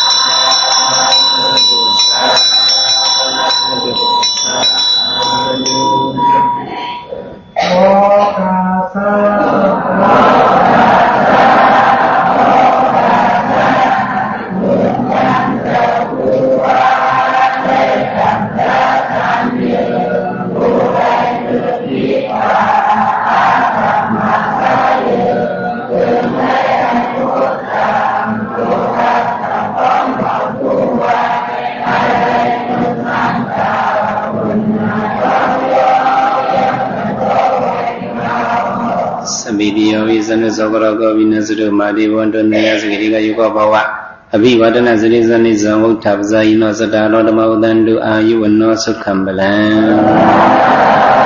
สนุสกรกวินัสดุมาดีวันตุเนียสกิริกายุกภาวะอภิวัตนาสิริสนิสังวุฒาปซายิโนสตาโรธรรมอุตันตุอายุวันโนสุขัมบาลัง